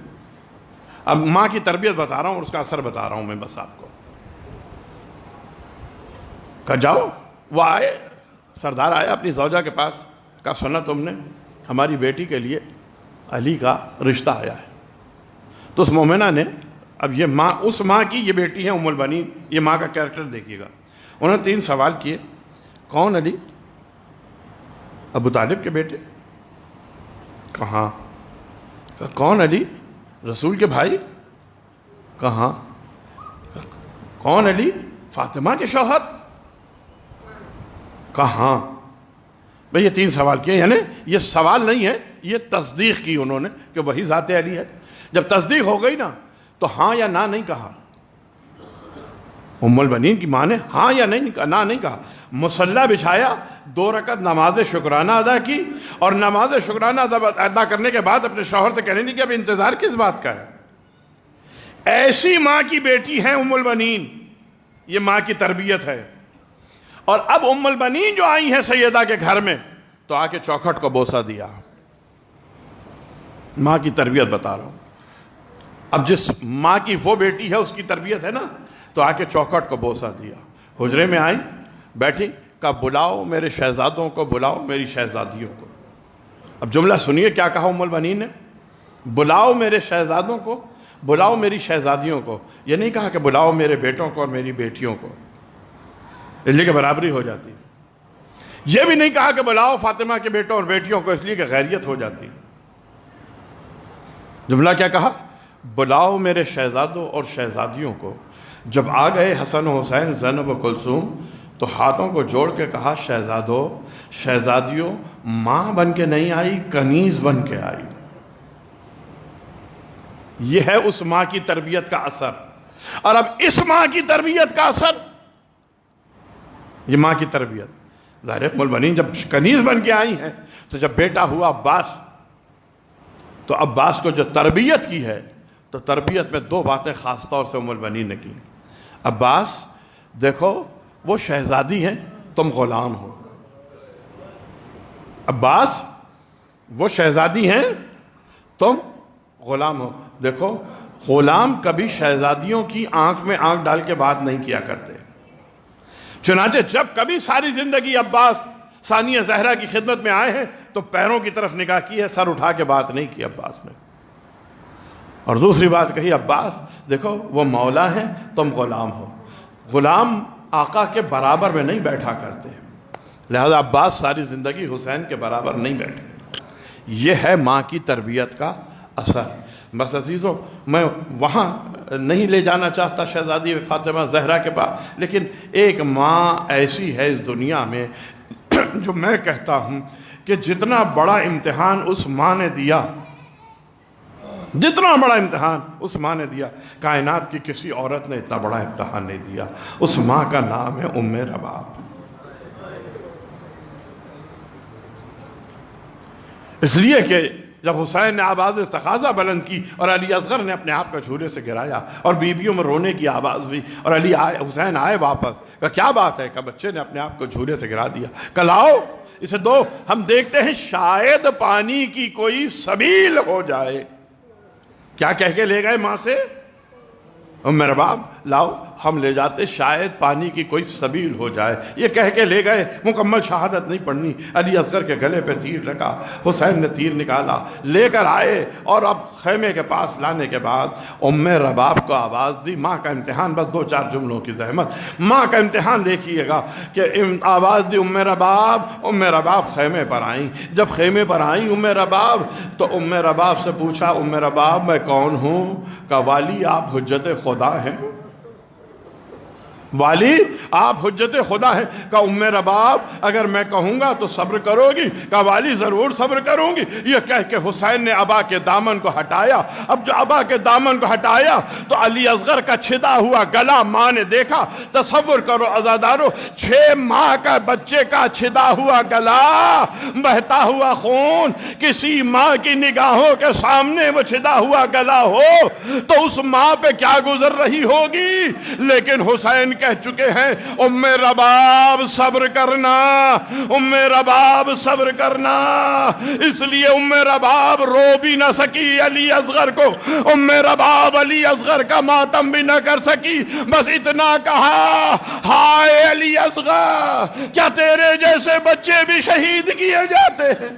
G: اب ماں کی تربیت بتا رہا ہوں اور اس کا اثر بتا رہا ہوں میں بس آپ کو۔ کہا جاؤ۔ وہ آئے، سردار آیا اپنی زوجہ کے پاس، کہا سنا تم نے ہماری بیٹی کے لیے علی کا رشتہ آیا ہے. تو اس مومنہ نے, اب یہ ماں, اس ماں کی یہ بیٹی ہے ام البنین, یہ ماں کا کیریکٹر دیکھیے گا. انہوں نے 3 سوال کیے. کون علی؟ ابو طالب کے بیٹے. کہاں؟ کون علی؟ رسول کے بھائی. کہاں؟ کون علی؟ فاطمہ کے شوہر. کہاں؟ بھئی یہ 3 سوال کیے, یعنی یہ سوال نہیں ہے, یہ تصدیق کی انہوں نے کہ وہی ذات علی ہے. جب تصدیق ہو گئی نا تو ہاں یا نہ نہیں کہا. ام البنین کی ماں نے ہاں یا نہ نہیں کہا. مصلی بچھایا, 2 رکعت نماز شکرانہ ادا کی, اور نماز شکرانہ ادا کرنے کے بعد اپنے شوہر سے کہنے لگی کہ اب انتظار کس بات کا ہے. ایسی ماں کی بیٹی ہیں ام البنین, یہ ماں کی تربیت ہے. اور اب ام البنین جو آئی ہیں سیدہ کے گھر میں, تو آ کے چوکھٹ کو بوسہ دیا. ماں کی تربیت بتا رہا ہوں. اب جس ماں کی وہ بیٹی ہے اس کی تربیت ہے نا, تو آ کے چوکھٹ کو بوسہ دیا. حجرے میں آئی, بیٹھی, کہا بلاؤ میرے شہزادوں کو, بلاؤ میری شہزادیوں کو. اب جملہ سنیے کیا کہا ام البنین نے, بلاؤ میرے شہزادوں کو, بلاؤ میری شہزادیوں کو. یہ نہیں کہا کہ بلاؤ میرے بیٹوں کو اور میری بیٹیوں کو, اس لیے کہ برابری ہو جاتی. یہ بھی نہیں کہا کہ بلاؤ فاطمہ کے بیٹوں اور بیٹیوں کو, اس لیے کہ غیریت ہو جاتی. جملہ کیا کہا, بلاؤ میرے شہزادوں اور شہزادیوں کو. جب آ گئے حسن و حسین, زینب و کلثوم, تو ہاتھوں کو جوڑ کے کہا شہزادوں شہزادیوں, ماں بن کے نہیں آئی, کنیز بن کے آئی. یہ ہے اس ماں کی تربیت کا اثر. اور اب اس ماں کی تربیت کا اثر, یہ ماں کی تربیت, ظاہر ام البنین جب کنیز بن کے آئی ہیں, تو جب بیٹا ہوا عباس, تو عباس کو جو تربیت کی ہے, تو تربیت میں 2 باتیں خاص طور سے ام البنین نے کی. عباس دیکھو وہ شہزادی ہیں, تم غلام ہو. عباس وہ شہزادی ہیں, تم غلام ہو. دیکھو غلام کبھی شہزادیوں کی آنکھ میں آنکھ ڈال کے بات نہیں کیا کرتے. چنانچہ جب کبھی ساری زندگی عباس ثانیہ زہرا کی خدمت میں آئے ہیں, تو پیروں کی طرف نگاہ کی ہے, سر اٹھا کے بات نہیں کی عباس نے. اور دوسری بات کہی, عباس دیکھو وہ مولا ہیں, تم غلام ہو. غلام آقا کے برابر میں نہیں بیٹھا کرتے, لہذا عباس ساری زندگی حسین کے برابر نہیں بیٹھے. یہ ہے ماں کی تربیت کا اثر. بس عزیزوں, میں وہاں نہیں لے جانا چاہتا شہزادی فاطمہ زہرا کے پاس, لیکن ایک ماں ایسی ہے اس دنیا میں جو میں کہتا ہوں کہ جتنا بڑا امتحان اس ماں نے دیا, جتنا بڑا امتحان اس ماں نے دیا, کائنات کی کسی عورت نے اتنا بڑا امتحان نہیں دیا. اس ماں کا نام ہے ام رباب. اس لیے کہ جب حسین نے آواز استغاثہ بلند کی اور علی اصغر نے اپنے آپ کو جھولے سے گرایا اور بیویوں میں رونے کی آواز ہوئی اور حسین آئے واپس, کہا کیا بات ہے, کہ بچے نے اپنے آپ کو جھولے سے گرا دیا. کل آؤ اسے دو, ہم دیکھتے ہیں شاید پانی کی کوئی سبیل ہو جائے. کیا کہہ کے لے گئے ماں سے, ام رباب لاؤ ہم لے جاتے, شاید پانی کی کوئی سبیل ہو جائے. یہ کہہ کے لے گئے, مکمل شہادت نہیں پڑھنی. علی اصغر کے گلے پہ تیر لگا, حسین نے تیر نکالا, لے کر آئے, اور اب خیمے کے پاس لانے کے بعد ام رباب کو آواز دی. ماں کا امتحان, بس 2-4 جملوں کی زحمت, ماں کا امتحان دیکھیے گا کہ آواز دی ام رباب. ام رباب خیمے پر آئیں. جب خیمے پر آئیں ام رباب, تو ام رباب سے پوچھا, ام رباب میں کون ہوں؟ کہ والی آپ حجت خدا ہیں. والی آپ حجت خدا ہیں. کہ ام رباب اگر میں کہوں گا تو صبر کرو گی؟ کہ والی ضرور صبر کروں گی. یہ کہہ کے حسین نے ابا کے دامن کو ہٹایا. اب جو ابا کے دامن کو ہٹایا تو علی اصغر کا چھدا ہوا گلا ماں نے دیکھا. تصور کرو عزادارو, 6 ماہ کا بچے کا چھدا ہوا گلا, بہتا ہوا خون, کسی ماں کی نگاہوں کے سامنے وہ چھدا ہوا گلا ہو تو اس ماں پہ کیا گزر رہی ہوگی. لیکن حسین کہہ چکے ہیں ام رباب صبر کرنا، ام رباب صبر کرنا. اس لیے ام رباب رو بھی نہ سکی علی اصغر کو، ام رباب علی اصغر کا ماتم بھی نہ کر سکی، بس اتنا کہا ہائے علی اصغر کیا تیرے جیسے بچے بھی شہید کیے جاتے ہیں؟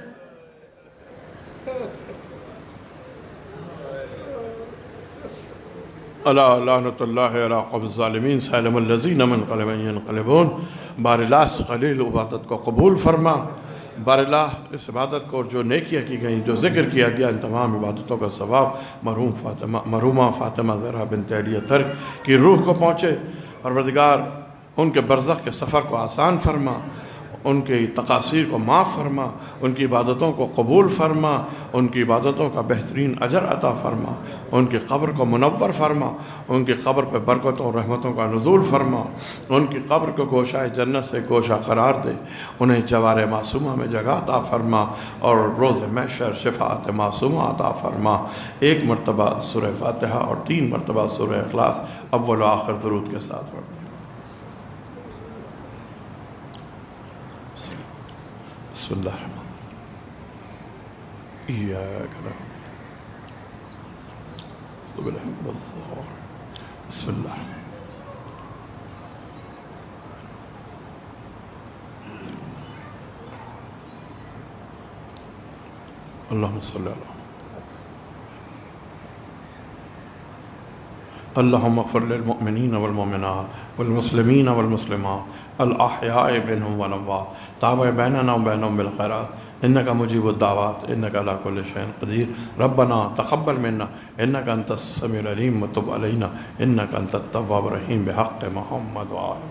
G: الا لعنت اللہ علی قوم الظالمین سالم الذین منقلب ینقلبون. بار اللہ اس قلیل عبادت کو قبول فرما، بار اللہ اس عبادت کو اور جو نیکیاں کی گئیں، جو ذکر کیا گیا، ان تمام عبادتوں کا ثواب مرحومہ فاطمہ زہرا بنت علی ترک کی روح کو پہنچے. پروردگار ان کے برزخ کے سفر کو آسان فرما، ان کی تقاصیر کو معاف فرما، ان کی عبادتوں کو قبول فرما، ان کی عبادتوں کا بہترین اجر عطا فرما، ان کی قبر کو منور فرما، ان کی قبر پہ برکتوں اور رحمتوں کا نزول فرما، ان کی قبر کو گوشہ جنت سے گوشہ قرار دے، انہیں جوار معصومہ میں جگہ عطا فرما اور روز محشر شفاعت معصومہ عطا فرما. 1 مرتبہ سورہ فاتحہ اور 3 مرتبہ سورہ اخلاص اول و آخر درود کے ساتھ پڑھیں. بسم اللہ الرحمن الرحیم. ایاک نعبد بسم اللہ. اللہم صلی اللہ. اللہم اغفر للمؤمنین والمؤمنات والمسلمین والمسلمات الاحیاء بینہم والاموات تابع بیننا وبینہم بالخیرات انکا مجیب الدعوات انکا علی کل شیء قدیر. ربنا تقبل منا انکا انت السمیع العلیم وتب علینا انکا انت التواب الرحیم بحق محمد وآلہ.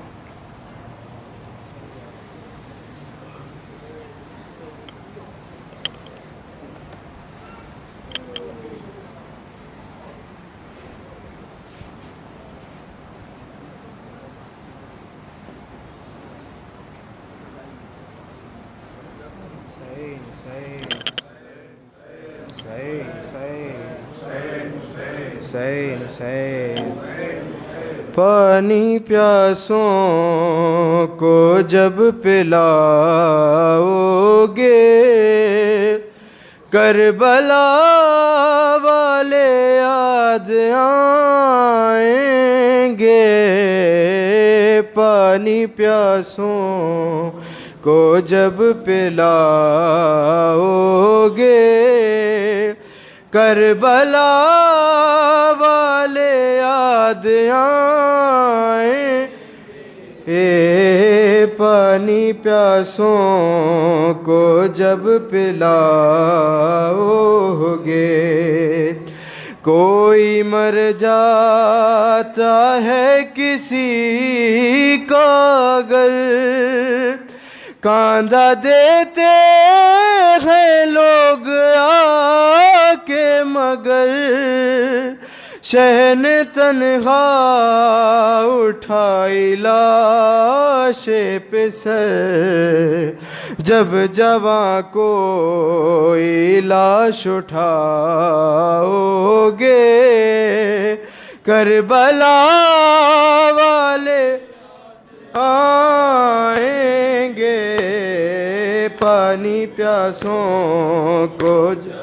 F: پانی پیاسوں کو جب پلاؤ گے کربلا والے یاد آئیں گے. پانی پیاسوں کو جب پلاؤ گے کربلا والے یاد آئیں. پانی پیاسوں کو جب پلاؤ گے. کوئی مر جاتا ہے کسی کا اگر کاندھا دیتے ہیں لوگ آ کے مگر شہن تنہا اٹھائی لاش پہ سر جب جواں کوئی لاش اٹھاؤ گے کربلا والے آئیں گے. پانی پیاسوں کو جب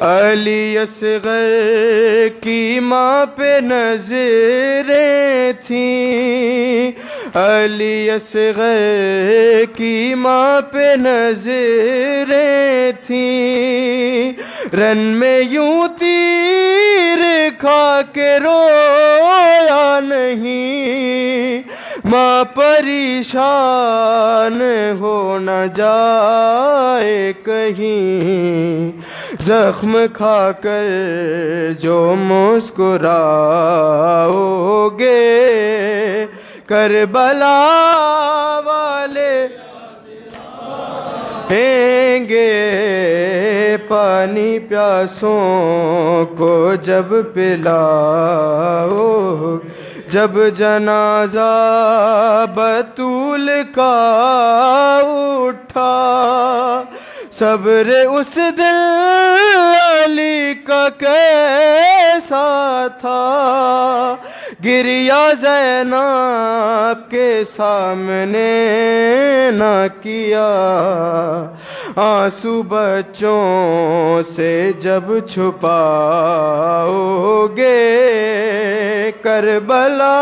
F: علی اصغر کی ماں پہ نظریں تھیں، علی اصغر کی ماں پہ نظریں تھیں، رن میں یوں تیر کھا کے رویا نہیں، ماں پریشان ہو نہ جائے کہیں، زخم کھا کر جو مسکراؤ گے کربلا والے آئیں گے. پانی پیاسوں کو جب پلاؤ جب جنازہ بطول کا اٹھا، صبر اس دل علی کا کیسا تھا
H: گریا زینب کے سامنے نہ کیا، آنسو بچوں سے جب چھپاؤ گے، کربلا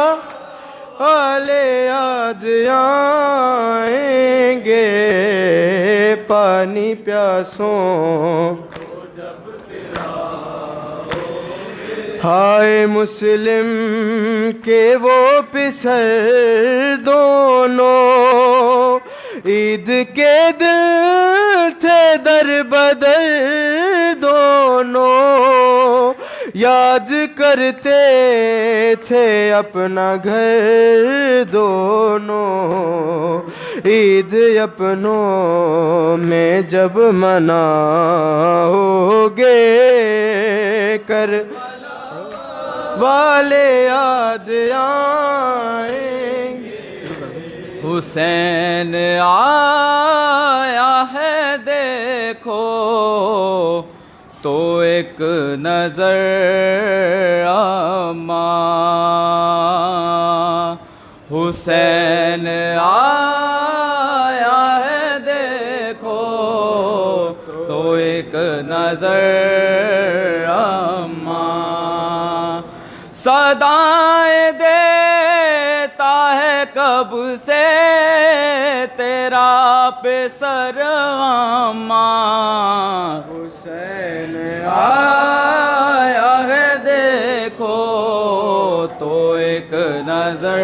H: والے یاد آئیں گے، پانی پیاسوں ہائے مسلم کے وہ پسر دونوں، عید کے دل تھے در بدر دونوں، یاد کرتے تھے اپنا گھر دونوں، عید اپنوں میں جب مناؤگے، کر والے یاد آئیں گے۔
I: حسین آیا ہے دیکھو تو ایک نظر اماں، حسین آیا ہے دیکھو تو ایک نظر اماں، صدائیں دیتا ہے کب سے تیرا پسر اماں،
H: حسین آیا ہے دیکھو
I: تو ایک نظر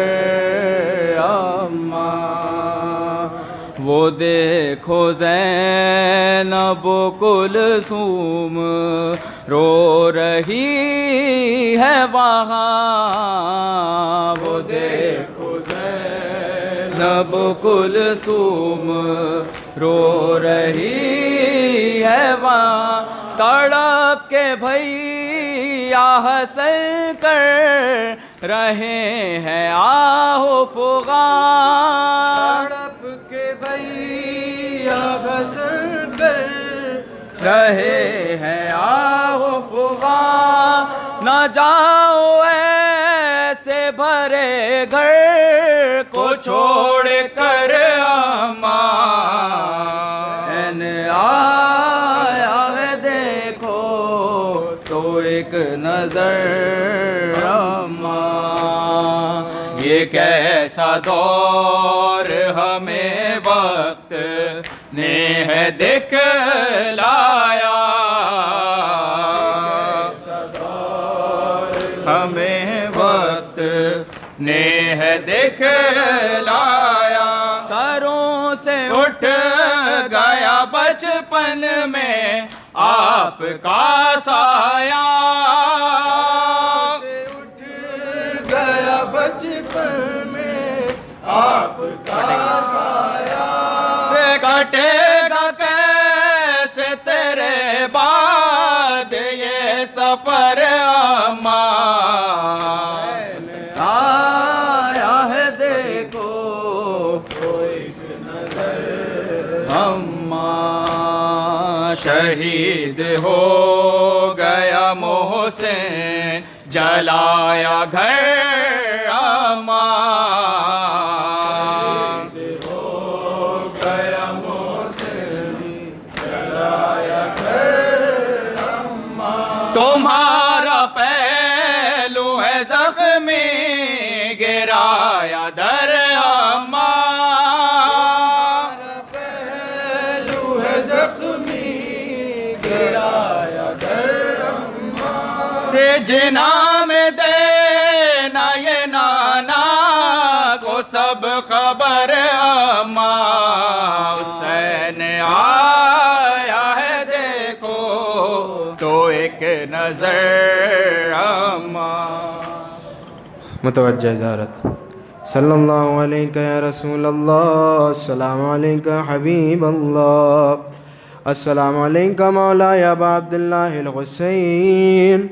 I: اماں، وہ دیکھو زینب کلثوم رو رہی ہے وہاں، وہ دیکھو زینب کلثوم رو رہی ہے وہاں، تڑپ کے بھیا حسن کر رہے ہیں آہو فغاں،
H: تڑپ کے بھیا حسن کر
I: رہے ہیں آہو فغاں، نہ جاؤ ایسے بھرے گھر کو چھوڑ کر امان، آیا ہے دیکھو تو ایک نظر امان، یہ کیسا دور ہمیں وقت نے ہے دکھلایا، ہمیں وقت نے ہے دکھلایا، سروں سے اٹھ گیا بچپن میں آپ کا سایہ،
H: اٹھ گیا بچپن میں آپ کا سایہ،
I: کٹے گا کیسے تیرے بعد یہ سفر اماں، آیا ہے دیکھو ایک نظر اماں، شہید ہو گیا محسن جلایا گھر اماں، تمہارا پہلو ہے زخمی گرایا در اماں،
H: پہلو ہے زخمی گرایا در اماں،
I: جنا میں دینا یہ نانا کو سب خبر اماں، حسین آیا ہے دیکھو تو ایک نظر اماں،
H: متوجہ زیارت صلی اللہ علیہ یا رسول اللہ، السلام علیکہ حبیب اللہ، السلام علیکہ مولا یا ابا عبداللہ الحسین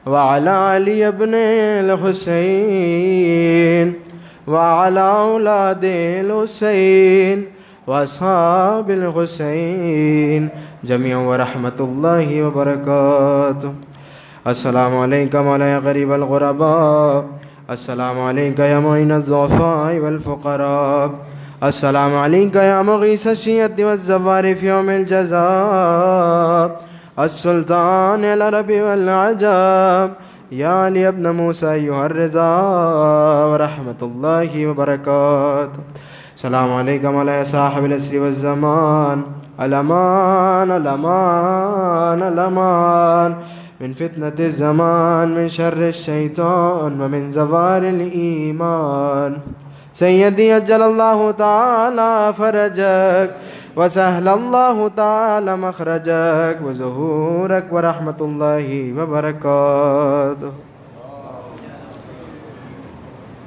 H: وعلی علی ابن الحسین وعلی اولاد الحسین واصحاب الحسین جميعا ورحمۃ اللہ وبرکاتہ۔ السلام علیکم مولا یا غریب الغرباء، السلام علیکم یا معین الضعفاء والفقراء السلام علیکم یا مغیث الشیعۃ والزوار فی یوم الجزاء السلطان العرب والعجم یا علی ابن موسیٰ ایہا الرضا ورحمۃ اللہ وبرکاتہ السلام علیکم علی صاحب العصر والزمان الامان الامان الامان من فتنة الزمان من شر الشیطان ومن زوال الایمان سیدی اجل اللہ تعالی فرجک وسهل اللہ تعالی مخرجک وظہورک ورحمۃ اللہ وبرکاتہ.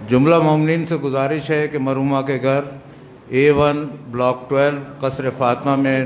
J: جملہ مومنین سے گزارش ہے کہ مرحومہ کے گھر A1 بلاک 12 قصر فاطمہ میں